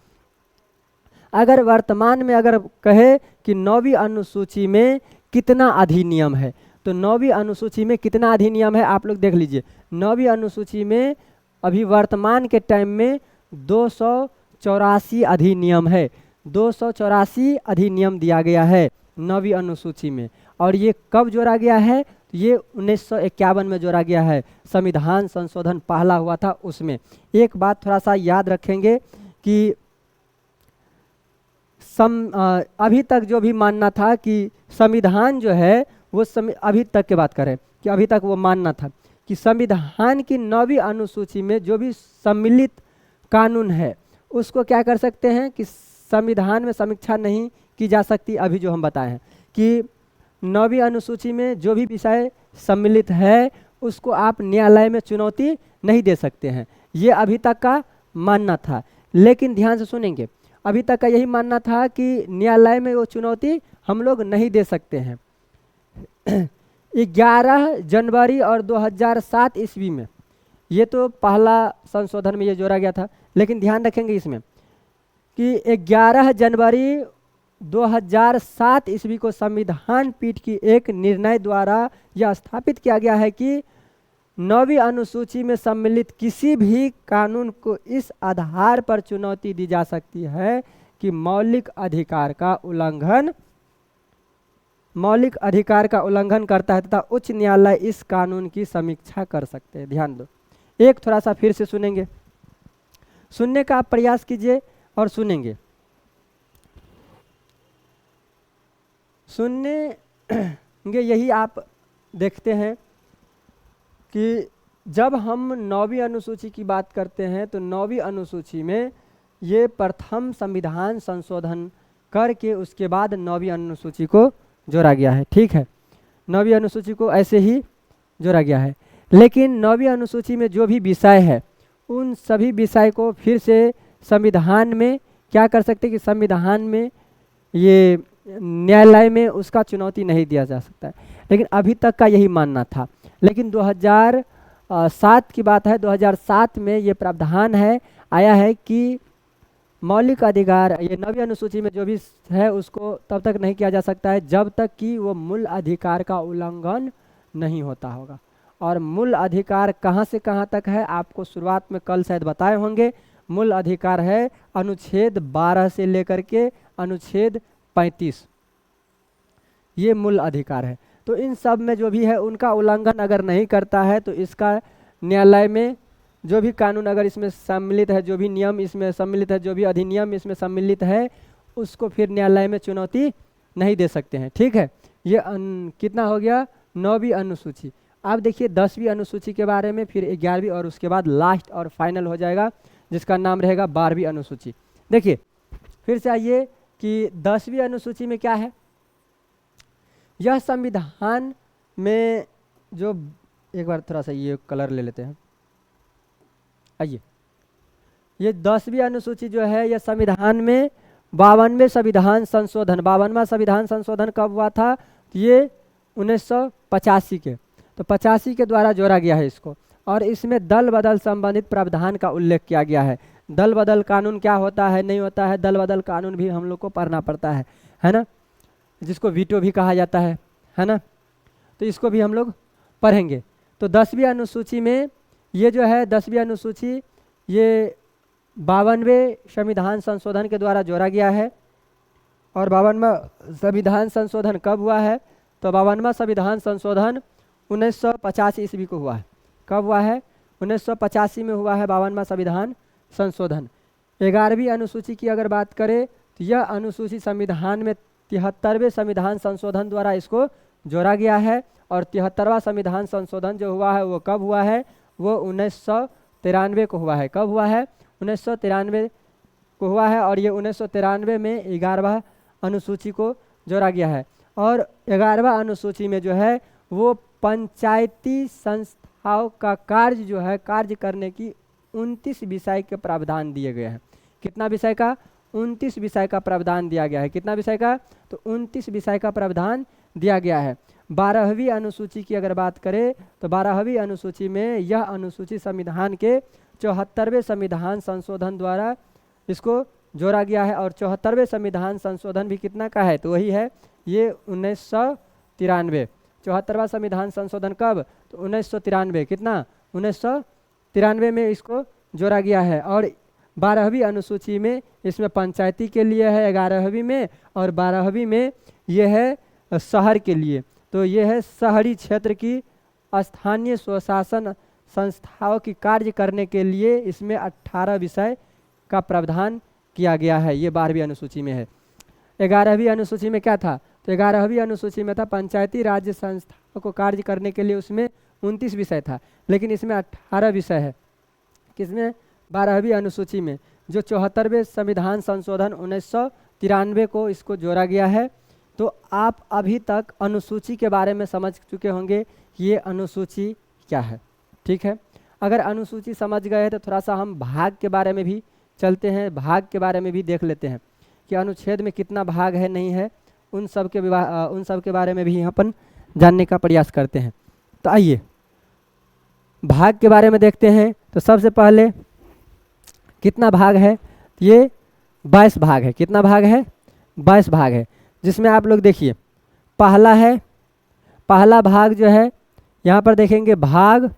अगर वर्तमान में अगर कहे कि 9वीं अनुसूची में कितना अधिनियम है, तो 9वीं अनुसूची में कितना अधिनियम है आप लोग देख लीजिए। 9वीं अनुसूची में अभी वर्तमान के टाइम में 284 अधिनियम है। 284 अधिनियम दिया गया है 9वीं अनुसूची में। और ये कब जोड़ा गया है? ये 1951 में जोड़ा गया है। संविधान संशोधन पहला हुआ था उसमें। एक बात थोड़ा सा याद रखेंगे कि अभी तक जो भी मानना था कि संविधान जो है वो अभी तक की बात करें कि अभी तक वो मानना था कि संविधान की 9वीं अनुसूची में जो भी सम्मिलित कानून है उसको क्या कर सकते हैं कि संविधान में समीक्षा नहीं की जा सकती। अभी जो हम बताए हैं कि 9वीं अनुसूची में जो भी विषय सम्मिलित है उसको आप न्यायालय में चुनौती नहीं दे सकते हैं, ये अभी तक का मानना था। लेकिन ध्यान से सुनेंगे, अभी तक का यही मानना था कि न्यायालय में वो चुनौती हम लोग नहीं दे सकते हैं। 11 जनवरी और 2007 ईस्वी में, ये तो पहला संशोधन में ये जोड़ा गया था। लेकिन ध्यान रखेंगे इसमें कि 11 जनवरी 2007 ईस्वी को संविधान पीठ की एक निर्णय द्वारा यह स्थापित किया गया है कि 9वीं अनुसूची में सम्मिलित किसी भी कानून को इस आधार पर चुनौती दी जा सकती है कि मौलिक अधिकार का उल्लंघन मौलिक अधिकार का उल्लंघन करता है तथा उच्च न्यायालय इस कानून की समीक्षा कर सकते हैं। ध्यान दो, एक थोड़ा सा फिर से सुनेंगे, सुनने का आप प्रयास कीजिए और सुनेंगे। सुनने यही आप देखते हैं कि जब हम 9वीं अनुसूची की बात करते हैं तो 9वीं अनुसूची में ये प्रथम संविधान संशोधन करके उसके बाद 9वीं अनुसूची को जोड़ा गया है। ठीक है, 9वीं अनुसूची को ऐसे ही जोड़ा गया है, लेकिन 9वीं अनुसूची में जो भी विषय है उन सभी विषय को फिर से संविधान में क्या कर सकते कि संविधान में ये न्यायालय में उसका चुनौती नहीं दिया जा सकता है, लेकिन अभी तक का यही मानना था। लेकिन 2007 की बात है, 2007 में ये प्रावधान है आया है कि मौलिक अधिकार ये 9वीं अनुसूची में जो भी है उसको तब तक नहीं किया जा सकता है जब तक कि वो मूल अधिकार का उल्लंघन नहीं होता होगा। और मूल अधिकार कहाँ से कहाँ तक है आपको शुरुआत में कल शायद बताए होंगे। मूल अधिकार है अनुच्छेद 12 से लेकर के अनुच्छेद 35, ये मूल अधिकार है। तो इन सब में जो भी है उनका उल्लंघन अगर नहीं करता है तो इसका न्यायालय में जो भी कानून अगर इसमें सम्मिलित है, जो भी नियम इसमें सम्मिलित है, जो भी अधिनियम इसमें सम्मिलित है, उसको फिर न्यायालय में चुनौती नहीं दे सकते हैं। ठीक है, ये कितना हो गया 9वीं अनुसूची। आप देखिए 10वीं अनुसूची के बारे में, फिर 11वीं और उसके बाद लास्ट और फाइनल हो जाएगा जिसका नाम रहेगा 12वीं अनुसूची। देखिए फिर से आइए कि 10वीं अनुसूची में क्या है, यह संविधान में जो, एक बार थोड़ा सा ये कलर ले लेते हैं। आइए, ये 10वीं अनुसूची जो है यह संविधान में 52वें संविधान संशोधन, 52वां संविधान संशोधन कब हुआ था, ये 1985 के, तो 85 के द्वारा जोड़ा गया है इसको। और इसमें दल बदल संबंधित प्रावधान का उल्लेख किया गया है। दल बदल कानून क्या होता है नहीं होता है, दल बदल कानून भी हम लोग को पढ़ना पड़ता है ना, जिसको वीटो भी कहा जाता है ना, तो इसको भी हम लोग पढ़ेंगे। तो 10वीं अनुसूची में ये जो है 10वीं अनुसूची ये 52वें संविधान संशोधन के द्वारा जोड़ा गया है। और 52वां संविधान संशोधन कब हुआ है, तो 52वां संविधान संशोधन 1985 ईस्वी को हुआ है। कब हुआ है, 1985 में हुआ है 52वां संविधान संशोधन। 11वीं अनुसूची की अगर बात करें तो यह अनुसूची संविधान में 73वें संविधान संशोधन द्वारा इसको जोड़ा गया है। और 73वां संविधान संशोधन जो हुआ है वो कब हुआ है, वो 1993 को हुआ है। कब हुआ है, 1993 को हुआ है। और ये 1993 में 11वां अनुसूची को जोड़ा गया है। और 11वां अनुसूची में जो है वो पंचायती संस्थाओं का कार्य जो है, कार्य करने की 29 विषय के प्रावधान दिए गए हैं। कितना विषय का, 29 विषय का प्रावधान दिया गया है। कितना विषय का, तो 29 विषय का प्रावधान दिया गया है। 12वीं अनुसूची की अगर बात करें तो 12वीं अनुसूची में यह अनुसूची संविधान के 74वें संविधान संशोधन द्वारा इसको जोड़ा गया है। और 74वें संविधान संशोधन भी कितना का है, तो वही है ये 1993। 74वां संविधान संशोधन कब, तो 1993। कितना, 1993 में इसको जोड़ा गया है। और 12वीं अनुसूची में इसमें पंचायती के लिए है 11वीं में, और 12वीं में ये है शहर के लिए। तो ये है शहरी क्षेत्र की स्थानीय स्वशासन संस्थाओं की कार्य करने के लिए इसमें 18 विषय का प्रावधान किया गया है। ये 12वीं अनुसूची में है। 11वीं अनुसूची में क्या था, तो 11वीं अनुसूची में था पंचायती राज्य संस्थाओं को कार्य करने के लिए, उसमें 29 विषय था, लेकिन इसमें 18 विषय है। किसमें, 12वीं अनुसूची में, जो 74वें संविधान संशोधन 1993 को इसको जोड़ा गया है। तो आप अभी तक अनुसूची के बारे में समझ चुके होंगे ये अनुसूची क्या है। ठीक है, अगर अनुसूची समझ गए तो थोड़ा सा हम भाग के बारे में भी चलते हैं, भाग के बारे में भी देख लेते हैं कि अनुच्छेद में कितना भाग है नहीं है, उन सब के बारे में भी अपन जानने का प्रयास करते हैं। तो आइए भाग के बारे में देखते हैं। तो सबसे पहले कितना भाग है, ये 22 भाग है। कितना भाग है, 22 भाग है, जिसमें आप लोग देखिए पहला भाग जो है यहाँ पर देखेंगे भाग,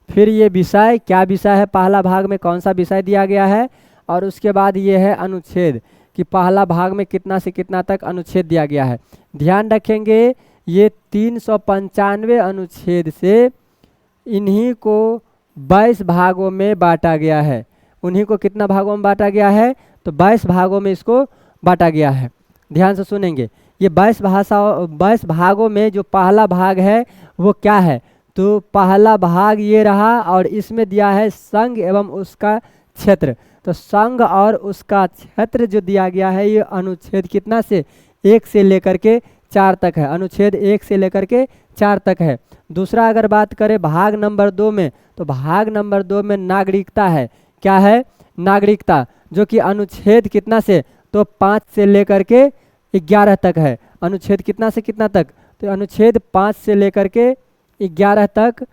फिर ये विषय, क्या विषय है, पहला भाग में कौन सा विषय दिया गया है, और उसके बाद ये है अनुच्छेद। कि पहला भाग में कितना से कितना तक अनुच्छेद दिया गया है। ध्यान रखेंगे ये 395 अनुच्छेद से इन्हीं को 22 भागों में बांटा गया है। उन्हीं को कितना भागों में बांटा गया है, तो 22 भागों में इसको बांटा गया है। ध्यान से सुनेंगे, ये 22 भागों में जो पहला भाग है वो क्या है, तो पहला भाग ये रहा और इसमें दिया है संघ एवं उसका क्षेत्र। तो संघ और उसका क्षेत्र जो दिया गया है ये अनुच्छेद कितना से 1 से लेकर के 4 तक है। अनुच्छेद 1 से लेकर के 4 तक है। दूसरा अगर बात करें भाग नंबर 2 में, तो भाग नंबर 2 में नागरिकता है। क्या है, नागरिकता, जो कि अनुच्छेद कितना से, तो 5 से लेकर के 11 तक है। अनुच्छेद कितना से कितना तक, तो अनुच्छेद 5 से लेकर के 11 तक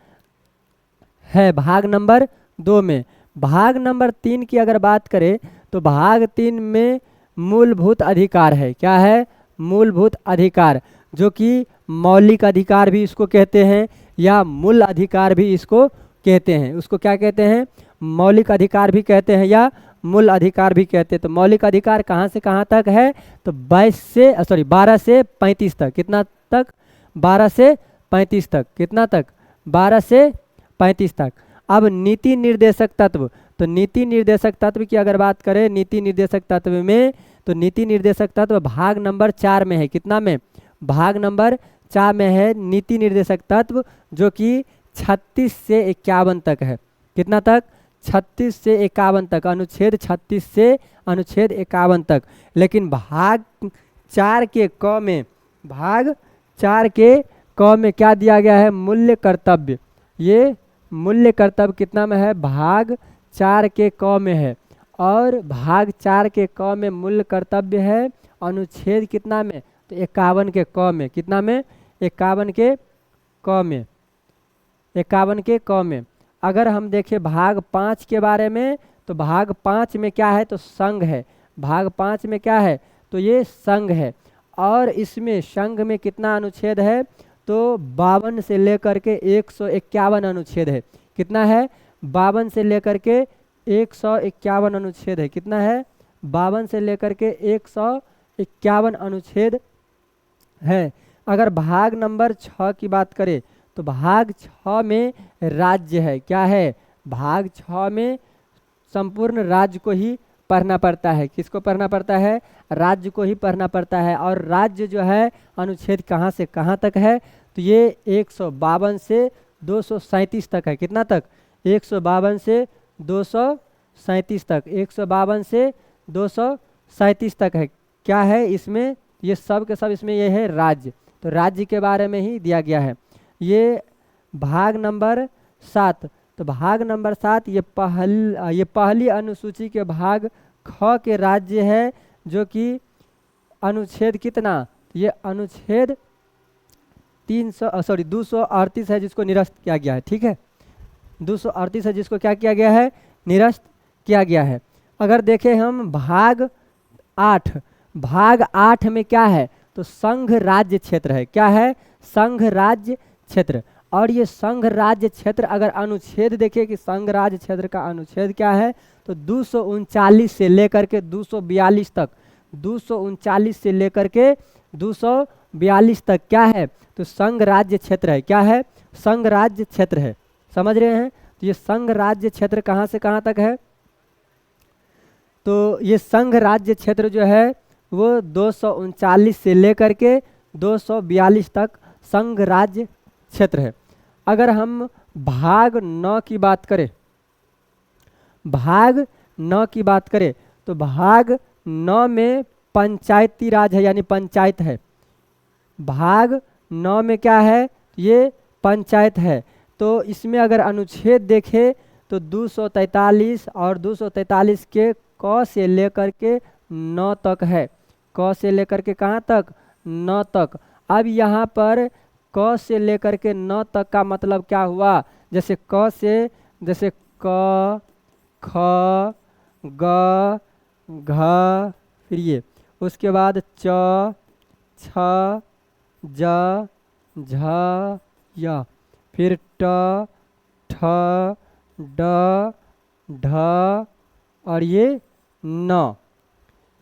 है भाग नंबर 2 में। भाग नंबर 3 की अगर बात करें तो भाग 3 में मूलभूत अधिकार है। क्या है, मूलभूत अधिकार, जो कि मौलिक अधिकार भी इसको कहते हैं या मूल अधिकार भी इसको कहते हैं। उसको क्या कहते हैं, मौलिक अधिकार भी कहते हैं या मूल अधिकार भी कहते हैं। तो मौलिक अधिकार कहाँ से कहाँ तक है, तो 12 से 35 तक। कितना तक, 12 से 35 तक। कितना तक, 12 से 35 तक। अब नीति निर्देशक तत्व, तो नीति निर्देशक तत्व की अगर बात करें, नीति निर्देशक तत्व में, तो नीति निर्देशक तत्व भाग नंबर 4 में है। कितना में, भाग नंबर 4 में है नीति निर्देशक तत्व, जो कि 36 से 51 तक है। कितना तक, 36 से 51 तक। अनुच्छेद 36 से अनुच्छेद 51 तक। लेकिन भाग 4 के क में, भाग 4 के क में क्या दिया गया है, मूल्य कर्तव्य। ये मूल्य कर्तव्य कितना में है, भाग 4 के क में है। और भाग 4 के क में मूल्य कर्तव्य है अनुच्छेद कितना में, तो 51 के क में। कितना में, 51 के क में, 51 के क में। अगर हम देखें भाग 5 के बारे में, तो भाग 5 में क्या है, तो संघ है। भाग 5 में क्या है, तो ये संघ है। और इसमें संघ में कितना अनुच्छेद है, तो 52 से लेकर के 151 अनुच्छेद है। कितना है, 52 से लेकर के 151 अनुच्छेद है। कितना है, 52 से लेकर के 151 अनुच्छेद है। अगर भाग नंबर 6 की बात करें, तो भाग 6 में राज्य है। क्या है, भाग 6 में संपूर्ण राज्य को ही पढ़ना पड़ता है। किसको पढ़ना पड़ता है, राज्य को ही पढ़ना पड़ता है। और राज्य जो है अनुच्छेद कहाँ से कहाँ तक है, तो ये 152 से 237 तक है। कितना तक, 152 से 237 तक। 152 से 237 तक है। क्या है इसमें, ये सब के सब इसमें ये है राज्य। तो राज्य के बारे में ही दिया गया है। ये भाग नंबर 7, तो भाग नंबर 7 ये पहली अनुसूची के भाग ख के राज्य है, जो कि अनुच्छेद कितना, ये अनुच्छेद 238 है, जिसको निरस्त किया गया है। ठीक है, 238 है जिसको क्या किया गया है, निरस्त किया गया है। अगर देखें हम भाग 8, भाग 8 में क्या है, तो संघ राज्य क्षेत्र है। क्या है, संघ राज्य क्षेत्र। और ये संघ राज्य क्षेत्र अगर अनुच्छेद देखें कि संघ राज्य क्षेत्र का अनुच्छेद क्या है, तो 239 से लेकर के 242 तक। 239 से लेकर के 242 तक क्या है, तो संघ राज्य क्षेत्र है। क्या है, संघ राज्य क्षेत्र है। समझ रहे हैं, तो ये संघ राज्य क्षेत्र कहाँ से कहाँ तक है, तो ये संघ राज्य क्षेत्र जो है वो 239 से लेकर के 242 तक संघ राज्य क्षेत्र है। अगर हम भाग 9 की बात करें, भाग 9 की बात करें, तो भाग 9 में पंचायती राज है, यानी पंचायत है। भाग 9 में क्या है, ये पंचायत है। तो इसमें अगर अनुच्छेद देखें तो 243 और 243 के क से लेकर के 9 तक है। क से लेकर के कहाँ तक, 9 तक। अब यहाँ पर क से लेकर के 9 तक का मतलब क्या हुआ, जैसे क से, जैसे क, ख, ग, घ, फिर ये उसके बाद च, छ, ज, झ, य, फिर ट, ठ, ड, ढ और ये न।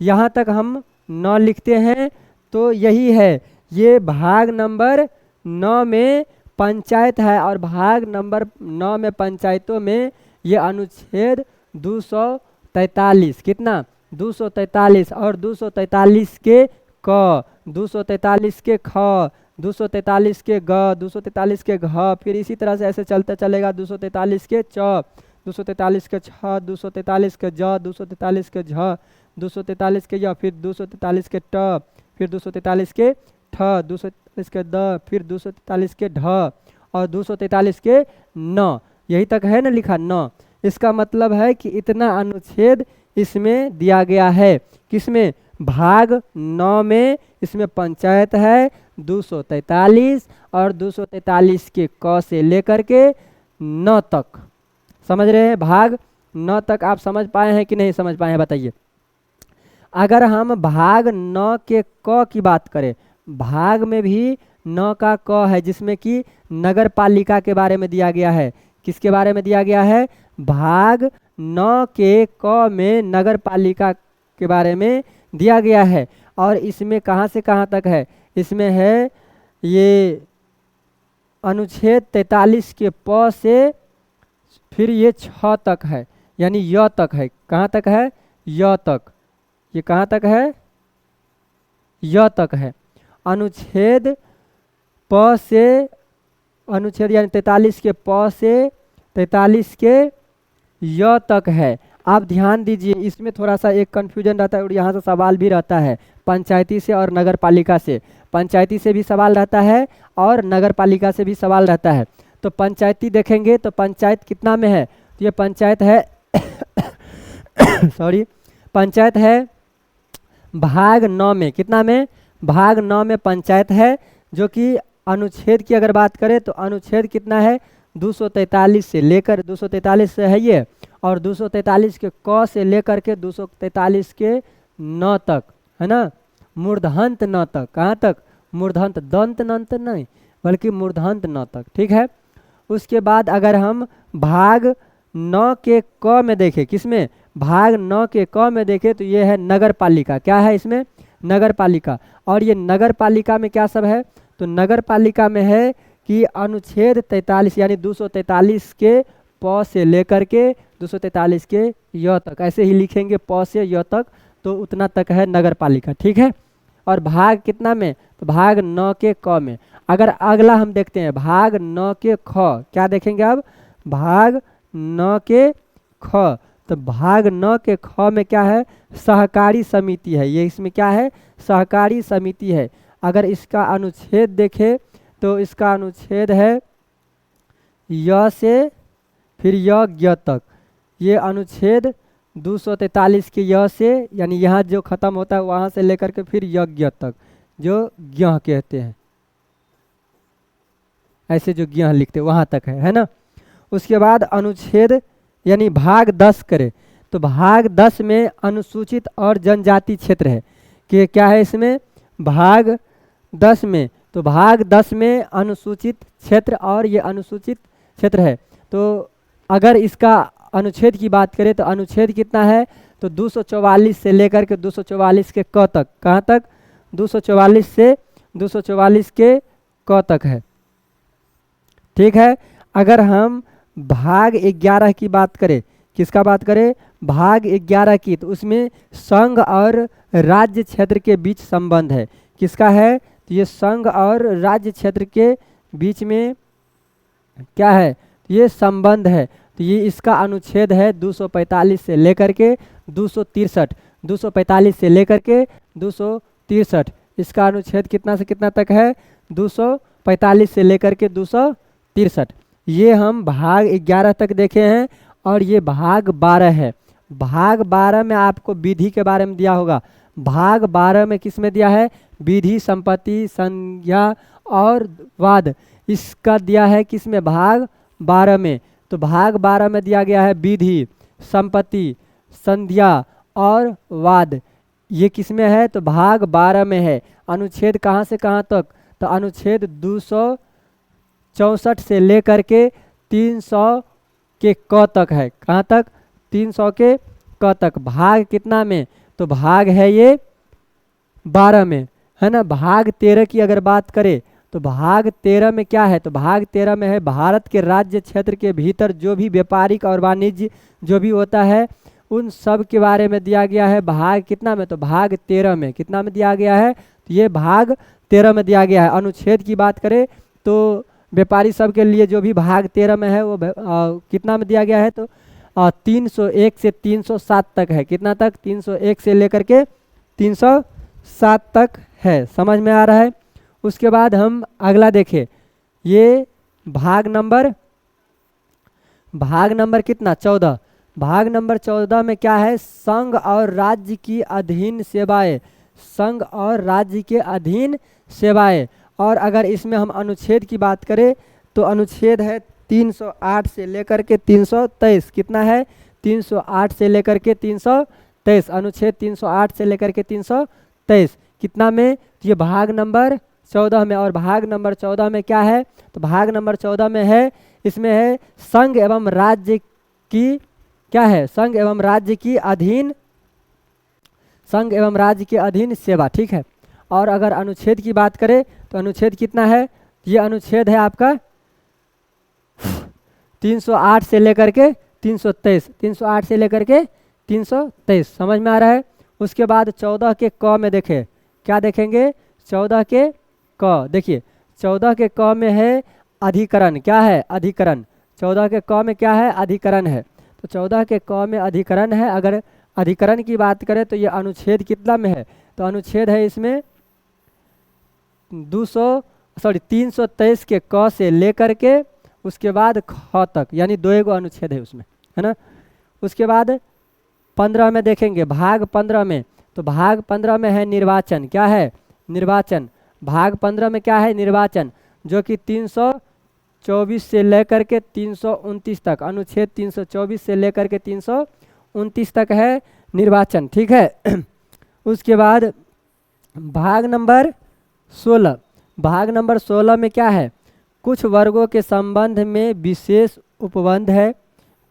यहाँ तक हम 9 लिखते हैं तो यही है, ये भाग नंबर 9 में पंचायत है और भाग नंबर 9 में पंचायतों में ये अनुच्छेद 243 कितना 243 और 243 के क, 243 के ख, 243 के ग, 243 के घ, फिर इसी तरह से ऐसे चलते चलेगा 243 के च, 243 के छ, 243 के ज, 243 के झ, 243 के य, फिर 243 के ट, फिर 243 के ठ, 243 के द, फिर 243 के ढ और 243 के न। यही तक है ना लिखा न। इसका मतलब है कि इतना अनुच्छेद इसमें दिया गया है। किसमें? भाग 9 में। इसमें पंचायत है 243 और 243 के क से लेकर के न तक। समझ रहे हैं? भाग 9 तक आप समझ पाए हैं कि नहीं समझ पाए हैं बताइए। अगर हम भाग 9 के क की बात करें, भाग में भी 9 का क है जिसमें कि नगर पालिका के बारे में दिया गया है। किसके बारे में दिया गया है? भाग 9 के क में नगर पालिका के बारे में दिया गया है। और इसमें कहाँ से कहाँ तक है? इसमें है ये अनुच्छेद 43 के प से फिर ये 6 तक है, यानी य तक है। कहाँ तक है? य तक। ये कहाँ तक है? य तक है। अनुच्छेद प से अनुच्छेद यानी 43 के प से 43 के य तक है। आप ध्यान दीजिए, इसमें थोड़ा सा एक कन्फ्यूजन रहता है और यहाँ से सवाल भी रहता है पंचायती से और नगर पालिका से। पंचायती से भी सवाल रहता है और नगर पालिका से भी सवाल रहता है। तो पंचायती देखेंगे तो पंचायत कितना में है? तो ये पंचायत है सॉरी, पंचायत है भाग 9 में। कितना में? भाग 9 में पंचायत है, जो कि अनुच्छेद की अगर बात करें तो अनुच्छेद कितना है? 243 से लेकर 243 से है ये, और 243 के क से लेकर के 243 के न तक है ना, मूर्धन्त न तक। कहाँ तक? मूर्धन्त, दंत नंत नहीं बल्कि मूर्धन्त न तक। ठीक है। उसके बाद अगर हम भाग 9 के क में देखें, किसमें? भाग 9 के क में देखें तो ये है नगर पालिका। क्या है इसमें? नगर पालिका। और ये नगर पालिका में क्या सब है? तो नगर पालिका में है कि अनुच्छेद 43 यानी 243 के प से लेकर के 243 के य तक, ऐसे ही लिखेंगे प से य तक, तो उतना तक है नगर पालिका। ठीक है। और भाग कितना में? तो भाग 9 के क में। अगर अगला हम देखते हैं भाग 9 के ख, क्या देखेंगे अब? भाग 9 के ख। तो भाग 9 के ख में क्या है? सहकारी समिति है। ये इसमें क्या है? सहकारी समिति है। अगर इसका अनुच्छेद देखें तो इसका अनुच्छेद है य से फिर य तक। ये अनुच्छेद 243 के य से, यानी यहाँ जो खत्म होता है वहाँ से लेकर के फिर यज्ञ तक, जो ज्ञ कहते हैं, ऐसे जो ज्ञ लिखते वहाँ तक है ना। उसके बाद अनुच्छेद यानी भाग 10 करें तो भाग 10 में अनुसूचित और जनजाति क्षेत्र है कि क्या है इसमें? भाग 10 में, तो भाग 10 में अनुसूचित क्षेत्र और ये अनुसूचित क्षेत्र है। तो अगर इसका अनुच्छेद की बात करें तो अनुच्छेद कितना है? तो 244 से लेकर के 244 के क तक। कहाँ तक? 244 से 244 के क तक है। ठीक है। अगर हम भाग 11 की बात करें, किसका बात करें? भाग 11 की, तो उसमें संघ और राज्य क्षेत्र के बीच संबंध है। किसका है? तो ये संघ और राज्य क्षेत्र के बीच में क्या है? ये संबंध है। तो ये इसका अनुच्छेद है 245 से लेकर के 263, 245 से लेकर के 263। इसका अनुच्छेद कितना से कितना तक है? 245 से लेकर के 263। ये हम भाग 11 तक देखे हैं। और ये भाग 12 है। भाग 12 में आपको विधि के बारे में दिया होगा। भाग 12 में किस में दिया है? विधि, संपत्ति, संज्ञा और वाद। इसका दिया है किस में? भाग 12 में। तो भाग 12 में दिया गया है विधि, संपत्ति, संध्या और वाद। ये किस में है? तो भाग 12 में है। अनुच्छेद कहाँ से कहाँ तक? तो अनुच्छेद 264 से लेकर के 300 के क तक है। कहाँ तक? 300 के क तक। भाग कितना में? तो भाग है ये 12 में, है ना। भाग 13 की अगर बात करें तो भाग 13 में क्या है, तो भाग 13 में है भारत के राज्य क्षेत्र के भीतर जो भी व्यापारिक और वाणिज्य जो भी होता है उन सब के बारे में दिया गया है। भाग कितना में, तो भाग 13 में। कितना में दिया गया है, तो ये भाग 13 में दिया गया है। अनुच्छेद की बात करें तो व्यापारी सब के लिए जो भी भाग 13 में है वो कितना में दिया गया है, तो 301 से 307 तक है। कितना तक, 301 से लेकर के 307 तक है। समझ में आ रहा है। उसके बाद हम अगला देखें, ये भाग नंबर कितना, 14। भाग नंबर 14 में क्या है, संघ और राज्य की अधीन सेवाएं, संघ और राज्य के अधीन सेवाएं। और अगर इसमें हम अनुच्छेद की बात करें तो अनुच्छेद है 308 से लेकर के 323। कितना है, 308 से लेकर के 323, अनुच्छेद 308 से लेकर के 323 कितना में, तो ये भाग नंबर 14 में। और भाग नंबर 14 में क्या है, तो भाग नंबर 14 में है, इसमें है संघ एवं राज्य की, क्या है, संघ एवं राज्य की अधीन, संघ एवं राज्य के अधीन सेवा। ठीक है। और अगर अनुच्छेद की बात करें तो अनुच्छेद कितना है, ये अनुच्छेद है आपका 308 से लेकर के 323, 308 से लेकर के 323। समझ में आ रहा है। उसके बाद 14 के क में देखें, क्या देखेंगे, 14 के क, देखिए 14 के क में है अधिकरण। क्या है, अधिकरण। 14 के क में क्या है, अधिकरण है। तो 14 के क में अधिकरण है। अगर अधिकरण की बात करें तो ये अनुच्छेद कितना में है, तो अनुच्छेद है इसमें 323 के क से लेकर के उसके बाद ख तक, यानी 2 अनुच्छेद है उसमें, है ना। उसके बाद 15 में देखेंगे, भाग 15 में, तो भाग 15 में है निर्वाचन। क्या है, निर्वाचन। भाग 15 में क्या है, निर्वाचन, जो कि 324 से लेकर के 329 तक, अनुच्छेद 324 से लेकर के 329 तक है निर्वाचन। ठीक है। उसके बाद भाग नंबर 16, भाग नंबर 16 में क्या है, कुछ वर्गों के संबंध में विशेष उपबंध है।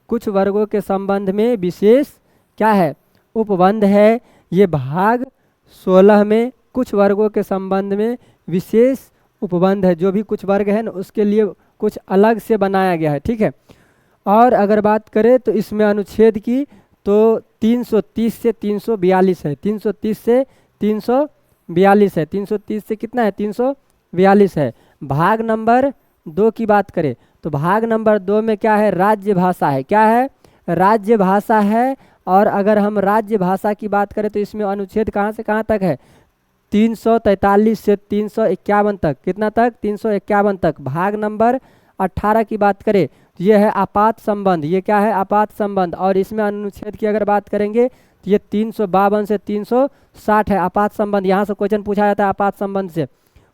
कुछ वर्गों के संबंध में विशेष क्या है, उपबंध है। ये भाग 16 में कुछ वर्गों के संबंध में विशेष उपबंध है। जो भी कुछ वर्ग है ना उसके लिए कुछ अलग से बनाया गया है। ठीक है। और अगर बात करें तो इसमें अनुच्छेद की तो 330 से 342 है, 330 से 342 है, 330 से कितना है, 342 है। भाग नंबर 2 की बात करें तो भाग नंबर 2 में क्या है, राज्य भाषा है। क्या है, राज्य भाषा है। और अगर हम राज्य भाषा की बात करें तो इसमें अनुच्छेद कहाँ से कहाँ तक है, 343 से 351 तक। कितना तक, 351 तक। भाग नंबर 18 की बात करें तो ये है आपात संबंध। ये क्या है, आपात संबंध। और इसमें अनुच्छेद की अगर बात करेंगे तो ये 352 से 360 है, आपात संबंध। यहाँ से क्वेश्चन पूछा जाता है आपात संबंध से।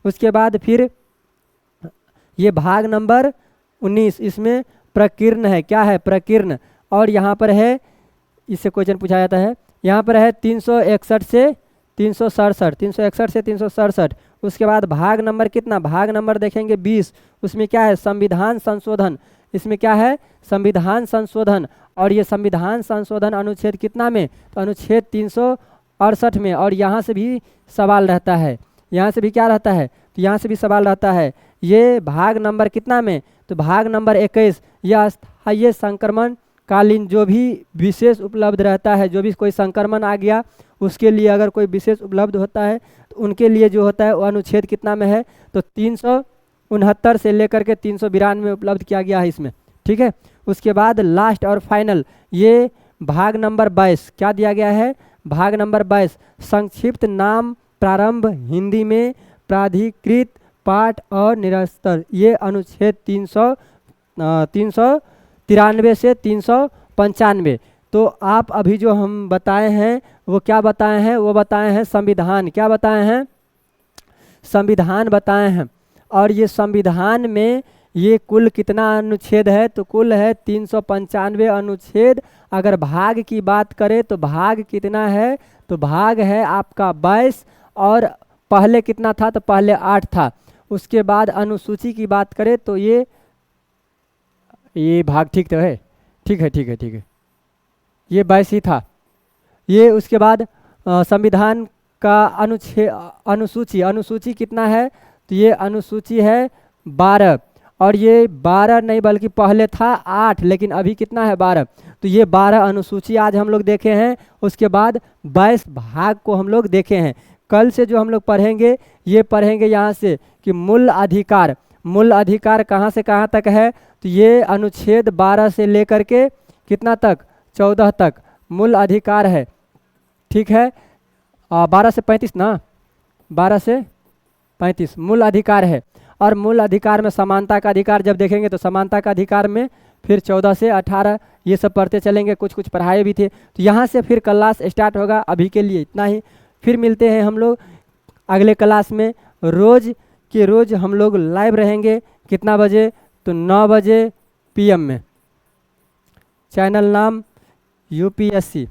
उसके बाद फिर ये भाग नंबर 19, इसमें प्रकीर्ण है। क्या है, प्रकीर्ण। और यहाँ पर है, इससे क्वेश्चन पूछा जाता है, यहाँ पर है 361 से 367, 361 से 367। उसके बाद भाग नंबर कितना, भाग नंबर देखेंगे 20, उसमें क्या है, संविधान संशोधन। इसमें क्या है, संविधान संशोधन। और ये संविधान संशोधन अनुच्छेद कितना में, तो अनुच्छेद 368 में। और यहाँ से भी सवाल रहता है, यहाँ से भी क्या रहता है, तो यहाँ से भी सवाल रहता है। ये भाग नंबर कितना में, तो भाग नंबर 21। यह अस्थायी संक्रमण कालीन जो भी विशेष उपलब्ध रहता है, जो भी कोई संक्रमण आ गया उसके लिए अगर कोई विशेष उपलब्ध होता है तो उनके लिए जो होता है वो अनुच्छेद कितना में है, तो 369 से लेकर के 392 में उपलब्ध किया गया है इसमें। ठीक है। उसके बाद लास्ट और फाइनल ये भाग नंबर 22 क्या दिया गया है, भाग नंबर 22 संक्षिप्त नाम प्रारंभ हिंदी में प्राधिकृत पाठ और निरस्तर। ये अनुच्छेद 393 से 395। तो आप अभी जो हम बताए हैं वो क्या बताए हैं, वो बताए हैं संविधान। क्या बताए हैं, संविधान बताए हैं। और ये संविधान में ये कुल कितना अनुच्छेद है, तो कुल है 395 अनुच्छेद। अगर भाग की बात करें तो भाग कितना है, तो भाग है आपका 22। और पहले कितना था, तो पहले 8 था। उसके बाद अनुसूची की बात करें तो ये भाग ठीक तो है, ठीक है, ठीक है, ठीक है, ये 22 ही था ये। उसके बाद संविधान का अनुसूची कितना है, तो ये अनुसूची है 12, और ये 12 नहीं बल्कि पहले था 8, लेकिन अभी कितना है 12। तो ये 12 अनुसूची आज हम लोग देखे हैं। उसके बाद 22 भाग को हम लोग देखे हैं। कल से जो हम लोग पढ़ेंगे, ये पढ़ेंगे यहाँ से कि मूल अधिकार, मूल अधिकार कहाँ से कहाँ तक है, तो ये अनुच्छेद 12 से लेकर के कितना तक, 14 तक मूल अधिकार है। ठीक है, 12 से 35 ना, 12 से 35 मूल अधिकार है। और मूल अधिकार में समानता का अधिकार जब देखेंगे तो समानता का अधिकार में फिर 14 से 18 ये सब पढ़ते चलेंगे, कुछ कुछ पढ़ाए भी थे। तो यहाँ से फिर क्लास स्टार्ट होगा। अभी के लिए इतना ही, फिर मिलते हैं हम लोग अगले क्लास में। रोज़ के रोज़ हम लोग लाइव रहेंगे। कितना बजे, तो 9 बजे PM में। चैनल नाम UPSC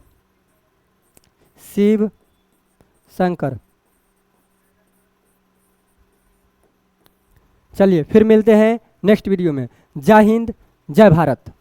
शिव शंकर। चलिए फिर मिलते हैं नेक्स्ट वीडियो में। जय हिंद, जय भारत।